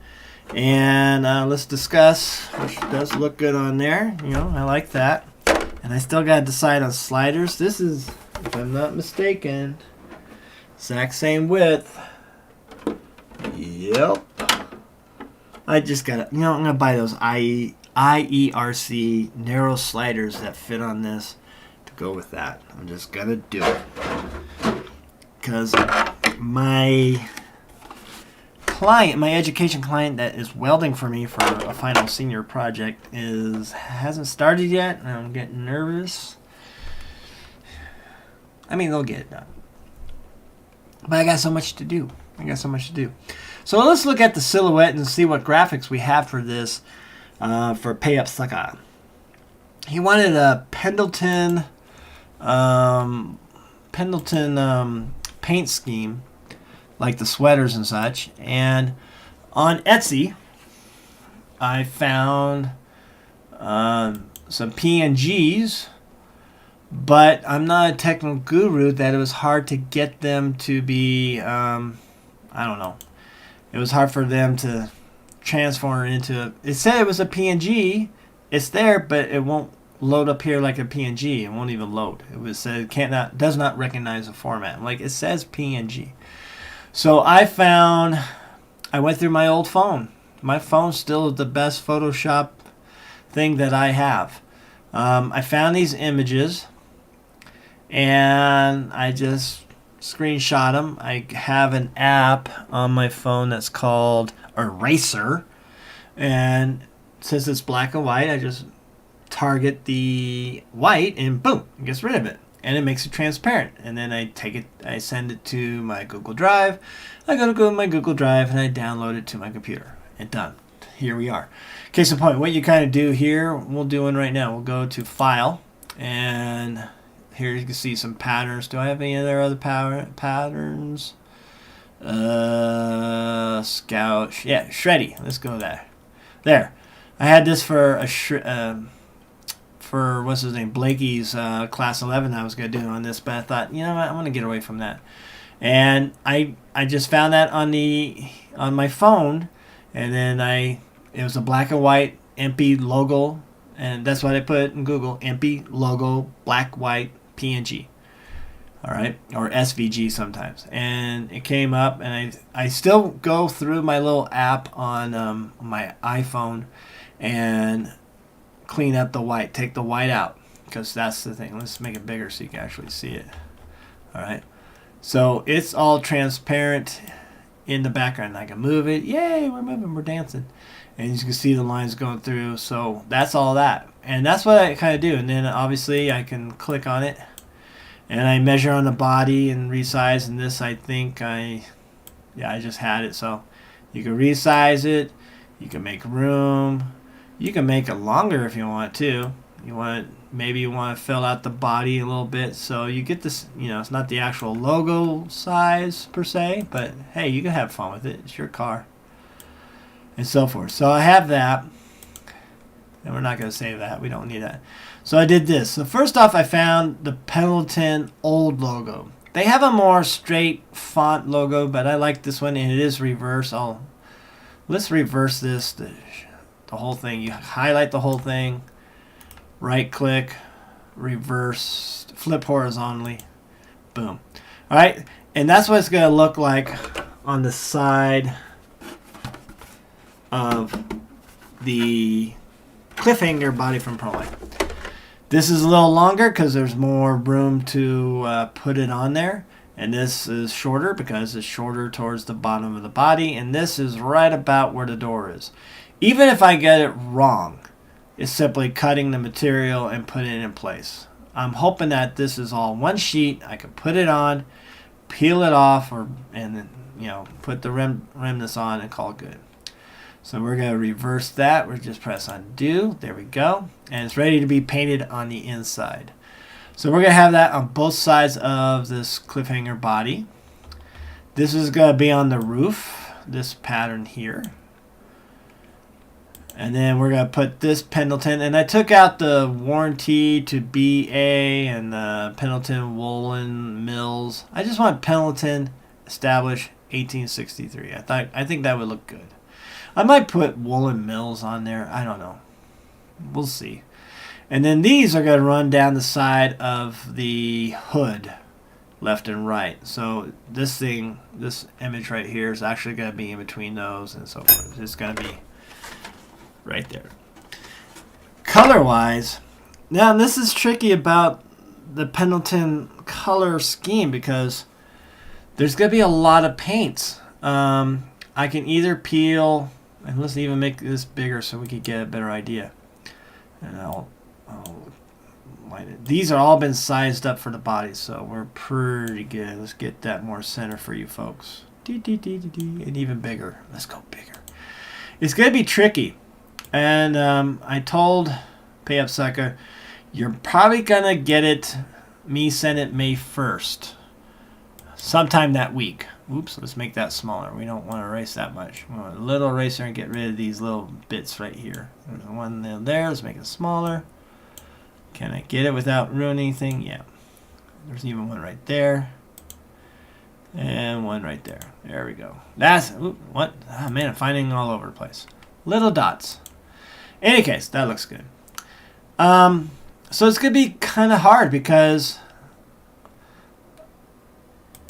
And let's discuss, which does look good on there. I like that. And I still got to decide on sliders. This is, if I'm not mistaken, exact same width. Yep. I just got to, I'm going to buy those IERC narrow sliders that fit on this to go with that. I'm just going to do it. Because my education client that is welding for me for a final senior project hasn't started yet, and I'm getting nervous. They'll get it done. But I got so much to do. So let's look at the silhouette and see what graphics we have for this for Pay Up Sucker. He wanted a Pendleton paint scheme, like the sweaters and such. And on Etsy, I found some PNGs, but I'm not a technical guru that it was hard to get them to be, I don't know. It was hard for them to transform into, it said it was a PNG. It's there, but it won't load up here like a PNG. It won't even load. It was said does not recognize the format. It says PNG. So I went through my old phone. My phone still is the best Photoshop thing that I have. I found these images, and I just screenshot them. I have an app on my phone that's called Eraser, and since it's black and white, I just target the white, and boom, it gets rid of it. And it makes it transparent. And then I send it to my Google Drive. I go to my Google Drive and I download it to my computer. And done. Here we are. Case in point, what you kind of do here, we'll do one right now. We'll go to File. And here you can see some patterns. Do I have any other patterns? Scout. Yeah, Shreddy. Let's go there. There. I had this for what's his name, Blakey's class 11 I was going to do on this, but I thought, what, I want to get away from that. And I just found that on my phone, and then it was a black and white MP logo, and that's what I put in Google, MP logo, black, white, PNG. All right, or SVG sometimes. And it came up, and I still go through my little app on my iPhone and clean up the white, take the white out, because that's the thing. Let's make it bigger so you can actually see it. All right, so it's all transparent in the background. I can move it. Yay, we're moving, we're dancing, and you can see the lines going through. So that's all that, and that's what I kind of do. And then obviously I can click on it, and I measure on the body and resize. And this, I think I just had it. So you can resize it, you can make room. You can make it longer if you want to. Maybe you want to fill out the body a little bit, so you get this. It's not the actual logo size per se, but hey, you can have fun with it. It's your car, and so forth. So I have that, and we're not going to save that. We don't need that. So I did this. So first off, I found the Pendleton old logo. They have a more straight font logo, but I like this one, and it is reverse. Let's reverse this, the whole thing. You highlight the whole thing, right click, reverse, flip horizontally, boom. All right, and that's what it's going to look like on the side of the cliffhanger body from Prolite. This is a little longer because there's more room to put it on there. And this is shorter because it's shorter towards the bottom of the body. And this is right about where the door is. Even if I get it wrong, it's simply cutting the material and putting it in place. I'm hoping that this is all one sheet. I can put it on, peel it off, and then, put the remnants on and call it good. So we're going to reverse that. We're just press undo. There we go. And it's ready to be painted on the inside. So we're going to have that on both sides of this cliffhanger body. This is going to be on the roof, this pattern here. And then we're going to put this Pendleton. And I took out the warranty to BA and the Pendleton Woolen Mills. I just want Pendleton established 1863. I think that would look good. I might put Woolen Mills on there. I don't know. We'll see. And then these are going to run down the side of the hood, left and right. So this image right here is actually going to be in between those and so forth. It's going to be right there. Color-wise, now this is tricky about the Pendleton color scheme because there's going to be a lot of paints. I can either peel, and let's even make this bigger so we can get a better idea. And I'll line it. These are all been sized up for the body, so we're pretty good. Let's get that more center for you folks. And even bigger. Let's go bigger. It's going to be tricky. And I told Pay Up Sucker, you're probably going to get it, send it May 1st. Sometime that week. Oops, let's make that smaller. We don't want to erase that much. We want a little eraser and get rid of these little bits right here. There's one there. Let's make it smaller. Can I get it without ruining anything? Yeah. There's even one right there. And one right there. There we go. That's, what? Oh, man, I'm finding all over the place. Little dots. In any case, that looks good. So it's going to be kind of hard because,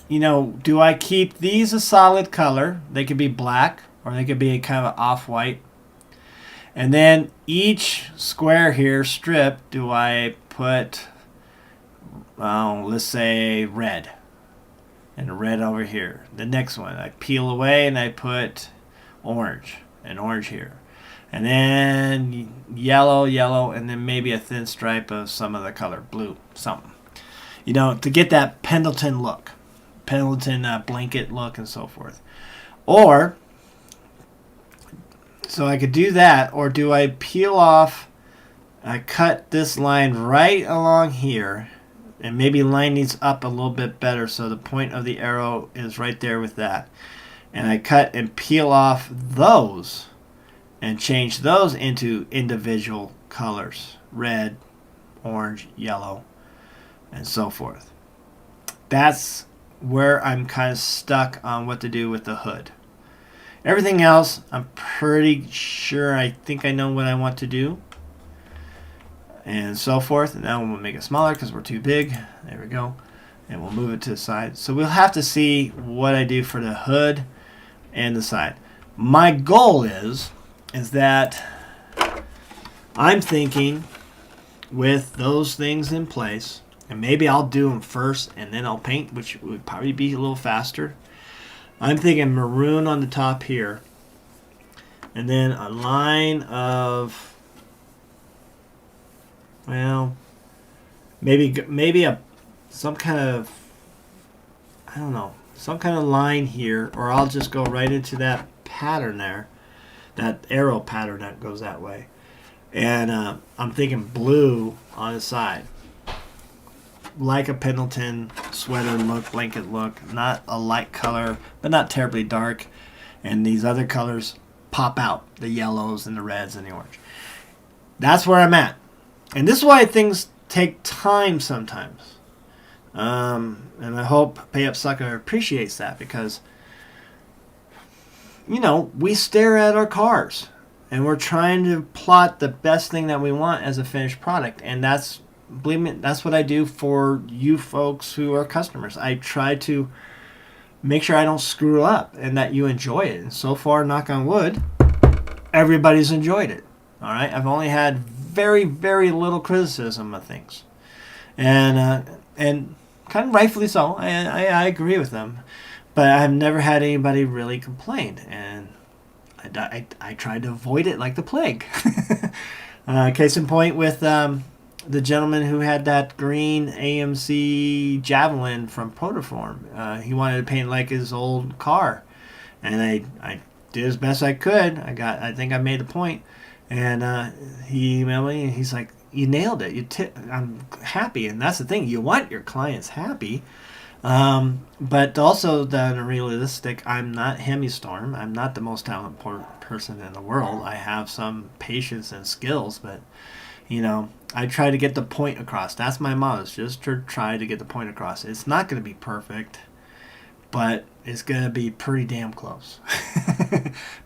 do I keep these a solid color? They could be black or they could be kind of off-white. And then each square here, strip, do I put, let's say red. And red over here. The next one, I peel away and I put orange. And orange here. And then yellow, and then maybe a thin stripe of some of the color, blue, something. To get that Pendleton look. Pendleton blanket look and so forth. Or, so I could do that, or do I peel off, I cut this line right along here, and maybe line these up a little bit better so the point of the arrow is right there with that. And I cut and peel off those and change those into individual colors. Red, orange, yellow, and so forth. That's where I'm kind of stuck on what to do with the hood. Everything else, I'm pretty sure I think I know what I want to do. And so forth. And now we'll make it smaller because we're too big. There we go. And we'll move it to the side. So we'll have to see what I do for the hood and the side. My goal is that I'm thinking with those things in place, and maybe I'll do them first and then I'll paint, which would probably be a little faster. I'm thinking maroon on the top here, and then a line of, well, maybe some kind of, I don't know, some kind of line here, or I'll just go right into that pattern there, that arrow pattern that goes that way. And I'm thinking blue on the side, like a Pendleton sweater look, blanket look, not a light color, but not terribly dark. And these other colors pop out, the yellows and the reds and the orange. That's where I'm at. And this is why things take time sometimes. And I hope Pay Up Sucker appreciates that, because we stare at our cars and we're trying to plot the best thing that we want as a finished product. And believe me, that's what I do for you folks who are customers. I try to make sure I don't screw up and that you enjoy it. And so far, knock on wood, everybody's enjoyed it. All right. I've only had very, very little criticism of things. And kind of rightfully so. I agree with them. But I've never had anybody really complain, and I tried to avoid it like the plague. Case in point with the gentleman who had that green AMC Javelin from Protoform. He wanted to paint like his old car, and I did as best I could. I think I made the point, and he emailed me, and he's like, "You nailed it. I'm happy," and that's the thing. You want your clients happy. But also the realistic, I'm not Hemi-Storm. I'm not the most talented person in the world. I have some patience and skills, but, I try to get the point across. That's my motto, is just to try to get the point across. It's not going to be perfect, but it's going to be pretty damn close.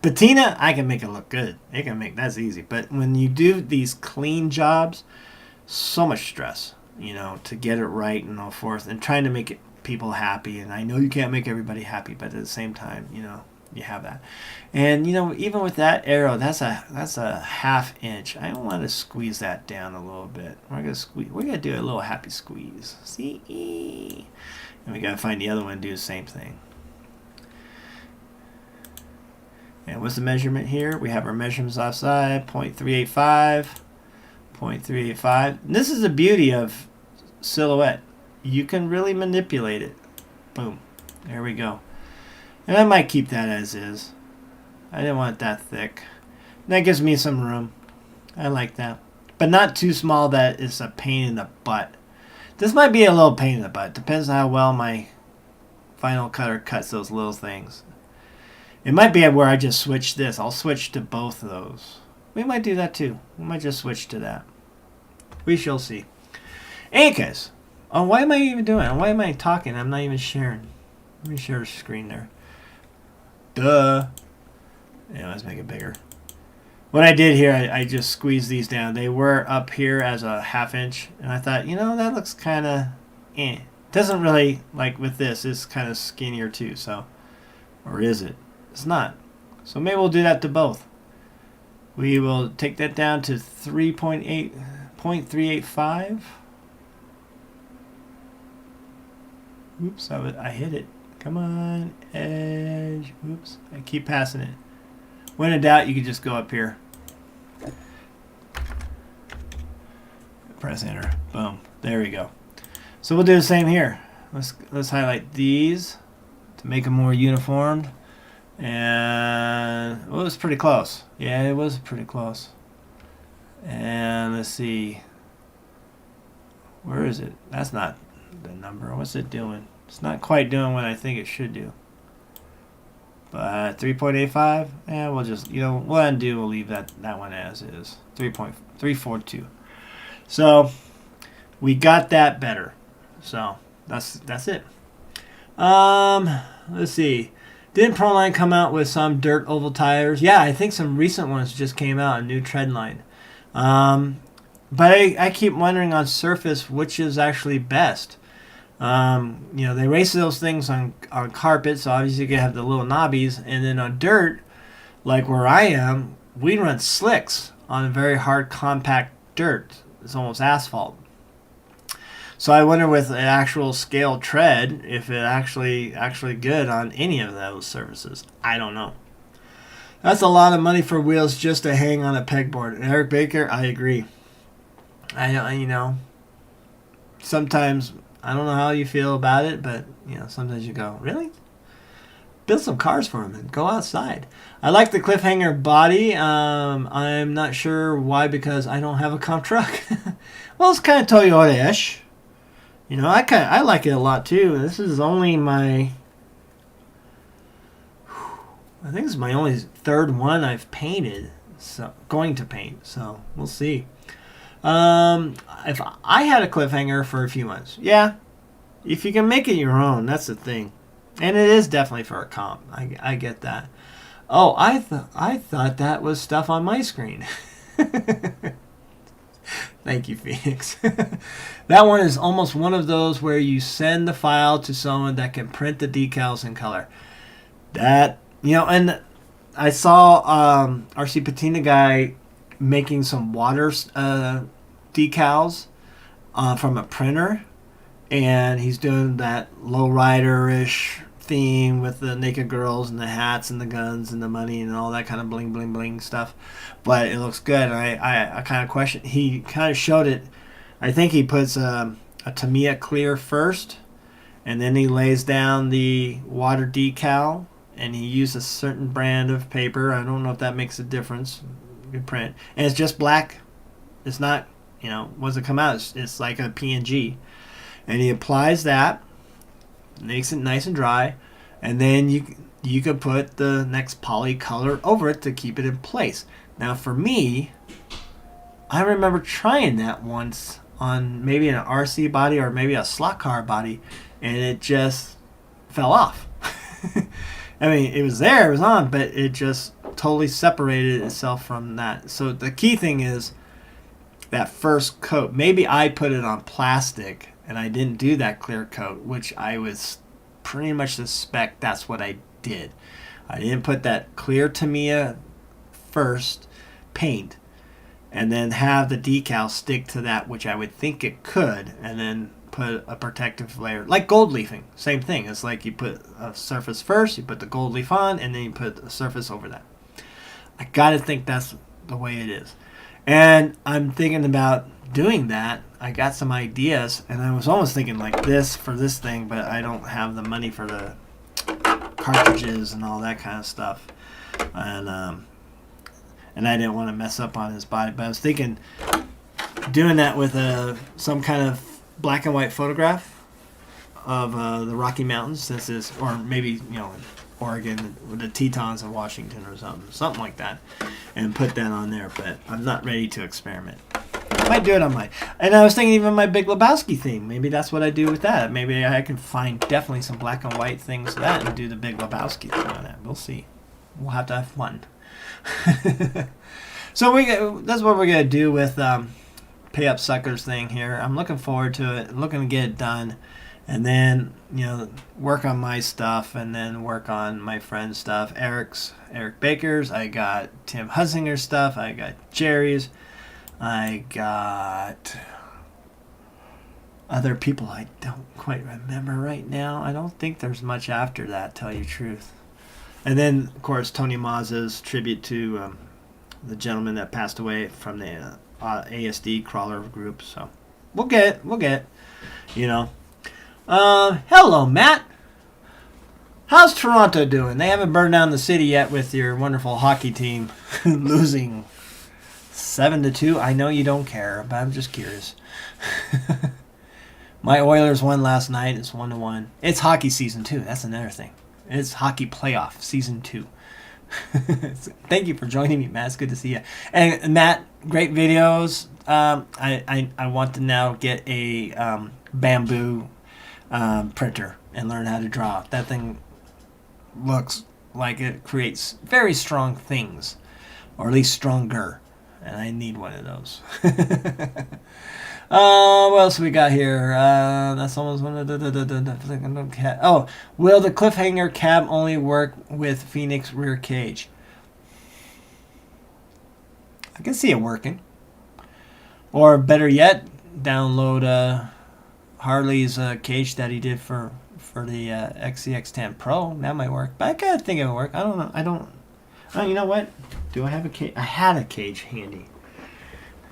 Patina, I can make it look good. That's easy. But when you do these clean jobs, so much stress, to get it right and all forth, and trying to make it people happy. And I know you can't make everybody happy, but at the same time, you have that. And even with that arrow, that's a half inch. I want to squeeze that down a little bit. We're gonna do a little happy squeeze. See, and we gotta find the other one and do the same thing. And what's the measurement here? We have our measurements offside, 0.385, 0.385. And this is the beauty of silhouette. You can really manipulate it. Boom. There we go. And I might keep that as is. I didn't want it that thick. That gives me some room. I like that. But not too small that it's a pain in the butt. This might be a little pain in the butt. Depends on how well my final cutter cuts those little things. It might be where I just switch this. I'll switch to both of those. We might do that too. We might just switch to that. We shall see. In any case. Oh, why am I even doing it? Why am I talking? I'm not even sharing. Let me share a screen there. Duh. Yeah, let's make it bigger. What I did here, I just squeezed these down. They were up here as a half inch. And I thought, that looks kind of Doesn't really, like with this, it's kind of skinnier too. So, or is it? It's not. So maybe we'll do that to both. We will take that down to 0.385. Oops, I hit it. Come on, edge. Oops, I keep passing it. When in doubt, you can just go up here. Press enter. Boom. There we go. So we'll do the same here. Let's highlight these to make them more uniformed. And it was pretty close. Yeah, it was pretty close. And let's see. Where is it? That's not the number. What's it doing? It's not quite doing what I think it should do. But 3.85, we'll just, we'll undo, we'll leave that one as is. 3.342. So we got that better. So that's it. Let's see. Didn't Proline come out with some dirt oval tires? Yeah, I think some recent ones just came out, a new tread line. But I keep wondering on surface which is actually best. They race those things on carpet, so obviously you can have the little knobbies, and then on dirt, like where I am, we run slicks on a very hard, compact dirt. It's almost asphalt. So I wonder with an actual scale tread if it actually good on any of those surfaces. I don't know. That's a lot of money for wheels just to hang on a pegboard. And Eric Baker, I agree. Sometimes I don't know how you feel about it, but sometimes you go, really? Build some cars for him and go outside. I like the cliffhanger body. I'm not sure why, because I don't have a comp truck. Well, it's kind of Toyota-ish. I like it a lot too. This is only I think it's my only third one I've painted. So going to paint. So we'll see. If I had a cliffhanger for a few months, yeah. If you can make it your own, that's the thing. And it is definitely for a comp. I get that. Oh, I thought that was stuff on my screen. Thank you, Phoenix. That one is almost one of those where you send the file to someone that can print the decals in color. That, and I saw RC Patina guy making some water decals from a printer, and he's doing that lowrider-ish theme with the naked girls and the hats and the guns and the money and all that kind of bling bling bling stuff. But it looks good. And I kind of question. He kind of showed it. I think he puts a Tamiya clear first, and then he lays down the water decal, and he used a certain brand of paper. I don't know if that makes a difference. You print, and it's just black. It's not, once it come out, it's like a PNG, and he applies that, makes it nice and dry, and then you could put the next poly color over it to keep it in place. Now for me, I remember trying that once on maybe an RC body or maybe a slot car body, and it just fell off. I mean, it was there, it was on, but it just totally separated itself from that. So the key thing is that first coat. Maybe I put it on plastic and I didn't do that clear coat, which I was pretty much suspect that's what I did. I didn't put that clear Tamiya first paint and then have the decal stick to that, which I would think it could, and then put a protective layer like gold leafing. Same thing. It's like you put a surface first, you put the gold leaf on, and then you put a surface over that. I gotta think that's the way it is. And I'm thinking about doing that. I got some ideas, and I was almost thinking like this for this thing, but I don't have the money for the cartridges and all that kind of stuff. And I didn't want to mess up on his body, but I was thinking doing that with some kind of black and white photograph of the Rocky Mountains, since it's, or maybe Oregon with the Tetons of Washington or something like that, and put that on there. But I'm not ready to experiment. I might do it on my, and I was thinking even my Big Lebowski theme. Maybe that's what I do with that. Maybe I can find definitely some black and white things to that and do the Big Lebowski thing on that. We'll see. We'll have to have fun. So that's what we're gonna do with Pay Up Suckers thing here. I'm looking forward to it. I'm looking to get it done, and then work on my stuff, and then work on my friend's stuff. Eric Baker's. I got Tim Husinger's stuff. I got Jerry's. I got other people I don't quite remember right now. I don't think there's much after that, tell you the truth. And then, of course, Tony Mazza's tribute to the gentleman that passed away from the ASD crawler group. So we'll get it. Hello, Matt. How's Toronto doing? They haven't burned down the city yet with your wonderful hockey team losing 7-2. I know you don't care, but I'm just curious. My Oilers won last night. It's 1-1. It's hockey season 2. That's another thing. It's hockey playoff season 2. Thank you for joining me, Matt. It's good to see you. And Matt, great videos. I want to now get a bamboo printer and learn how to draw. That thing looks like it creates very strong things, or at least stronger. And I need one of those. What else we got here? That's almost one of the... Oh, will the cliffhanger cab only work with Phoenix rear cage? I can see it working. Or better yet, download Harley's cage that he did for the XCX10 Pro. That might work. But I kind of think it would work. I don't know. You know what? Do I have a cage? I had a cage handy.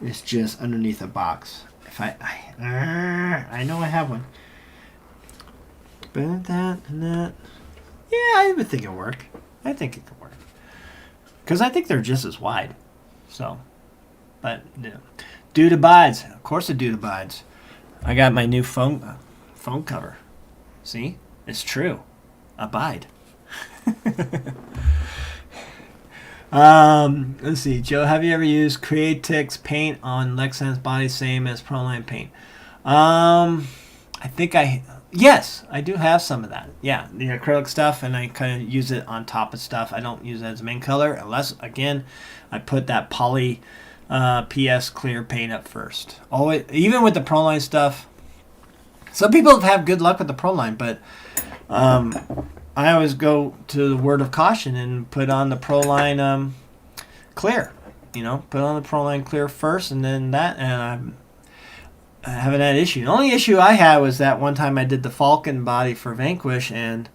It's just underneath a box. If I know I have one. But that and that. Yeah, I would think it would work. I think it could work. Because I think they're just as wide. So, but yeah. Dude abides. Of course, a dude abides. I got my new phone cover. See, it's true. Abide. Let's see, Joe. Have you ever used Creatix paint on Lexan's body, same as Proline paint? I think Yes, I do have some of that. Yeah, the acrylic stuff, and I kind of use it on top of stuff. I don't use it as main color unless, again, I put that poly PS clear paint up first. Always, even with the Proline stuff. Some people have good luck with the Proline, but I always go to the word of caution and put on the Proline clear. Put on the Proline clear first, and then that, and I'm haven't had issue. The only issue I had was that one time I did the Falcon body for Vanquish, and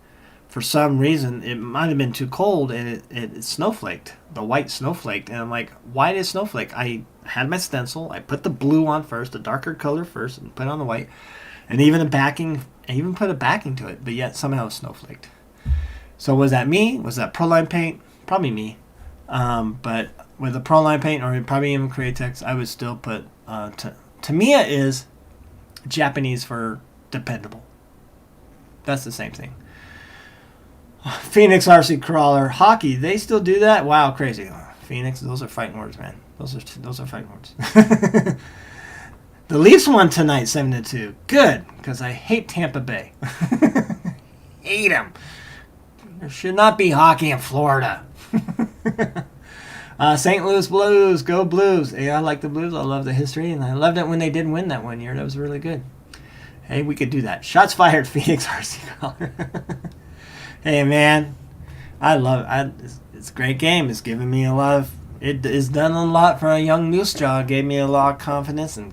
for some reason it might have been too cold, and it snowflaked. The white snowflaked, and I'm like, why did it snowflake? I had my stencil. I put the blue on first, the darker color first, and put on the white, and even the backing. I even put a backing to it, but yet somehow it snowflaked. So was that me? Was that Proline paint? Probably me. But with the Proline paint, or probably even Createx, I would still put Tamiya is Japanese for dependable. That's the same thing. Phoenix RC Crawler Hockey, they still do that? Wow, crazy. Phoenix, those are fighting words, man. Those are fighting words. The Leafs won tonight, 7-2. Good, because I hate Tampa Bay. Hate them. There should not be hockey in Florida. St. Louis Blues, go Blues. Yeah, I like the Blues. I love the history, and I loved it when they did win that one year. That was really good. Hey, we could do that. Shots fired, Phoenix RC Crawler. Hey, man, I love it. It's a great game. It's given me a lot of... It has done a lot for a young Moosejaw. It gave me a lot of confidence and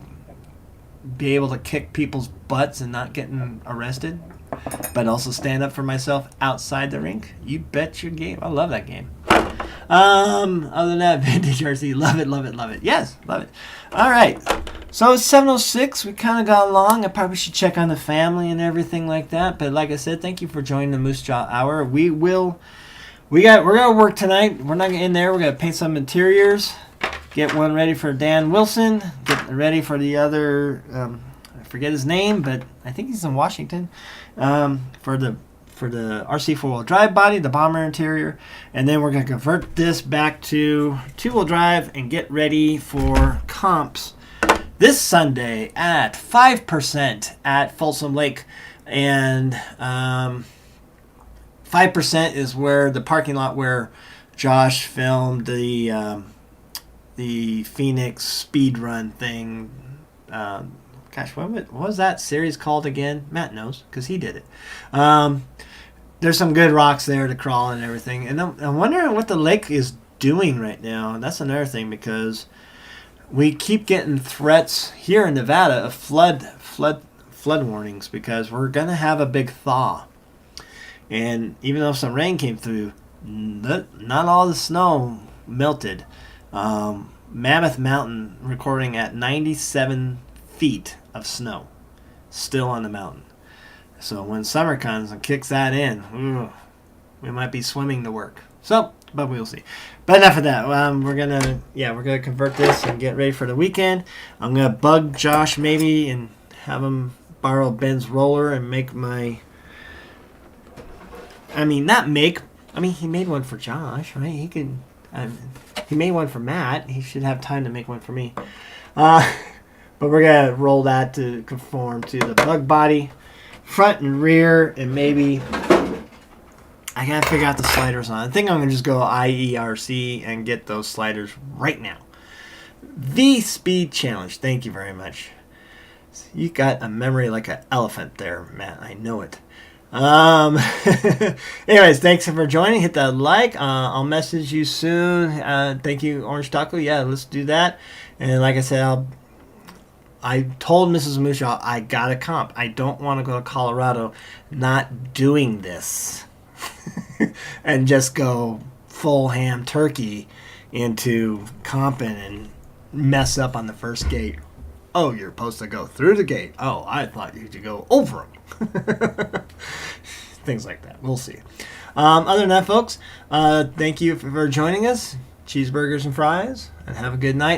be able to kick people's butts and not getting arrested, but also stand up for myself outside the rink. You bet your game. I love that game. Other than that, vintage RC, love it. Yes, love it. All right, so it's 7:06. We kind of got along. I probably should check on the family and everything like that. But like I said, thank you for joining the Moosejaw Hour. We're gonna work tonight. We're not in there. We're gonna paint some interiors. Get one ready for Dan Wilson. Get ready for the other. I forget his name, but I think he's in Washington. For the RC four-wheel drive body, the bomber interior, and then we're going to convert this back to two-wheel drive and get ready for comps this Sunday at 5% at Folsom Lake, and 5% is where the parking lot where Josh filmed the Phoenix speed run thing. Gosh, what was that series called again? Matt knows because he did it. There's some good rocks there to crawl and everything. And I'm wondering what the lake is doing right now. And that's another thing, because we keep getting threats here in Nevada of flood warnings, because we're going to have a big thaw. And even though some rain came through, not all the snow melted. Mammoth Mountain recording at 97 feet of snow still on the mountain. So when summer comes and kicks that in, we might be swimming to work. So, but we'll see. But enough of that. We're gonna convert this and get ready for the weekend. I'm gonna bug Josh maybe and have him borrow Ben's roller and make my. He made one for Josh, right? He can. He made one for Matt. He should have time to make one for me. But we're gonna roll that to conform to the bug body. Front and rear, and maybe I gotta figure out the sliders on. I think I'm gonna just go IERC and get those sliders right now. The Speed Challenge. Thank you very much. You got a memory like an elephant there, Matt. I know it. Anyways, thanks for joining. Hit that like. I'll message you soon. Thank you, Orange Taco. Yeah, let's do that. And like I said, I told Mrs. Moosejaw I got a comp. I don't want to go to Colorado not doing this and just go full ham turkey into comping and mess up on the first gate. Oh, you're supposed to go through the gate. Oh, I thought you could go over them. Things like that. We'll see. Other than that, folks, thank you for joining us. Cheeseburgers and fries, and have a good night.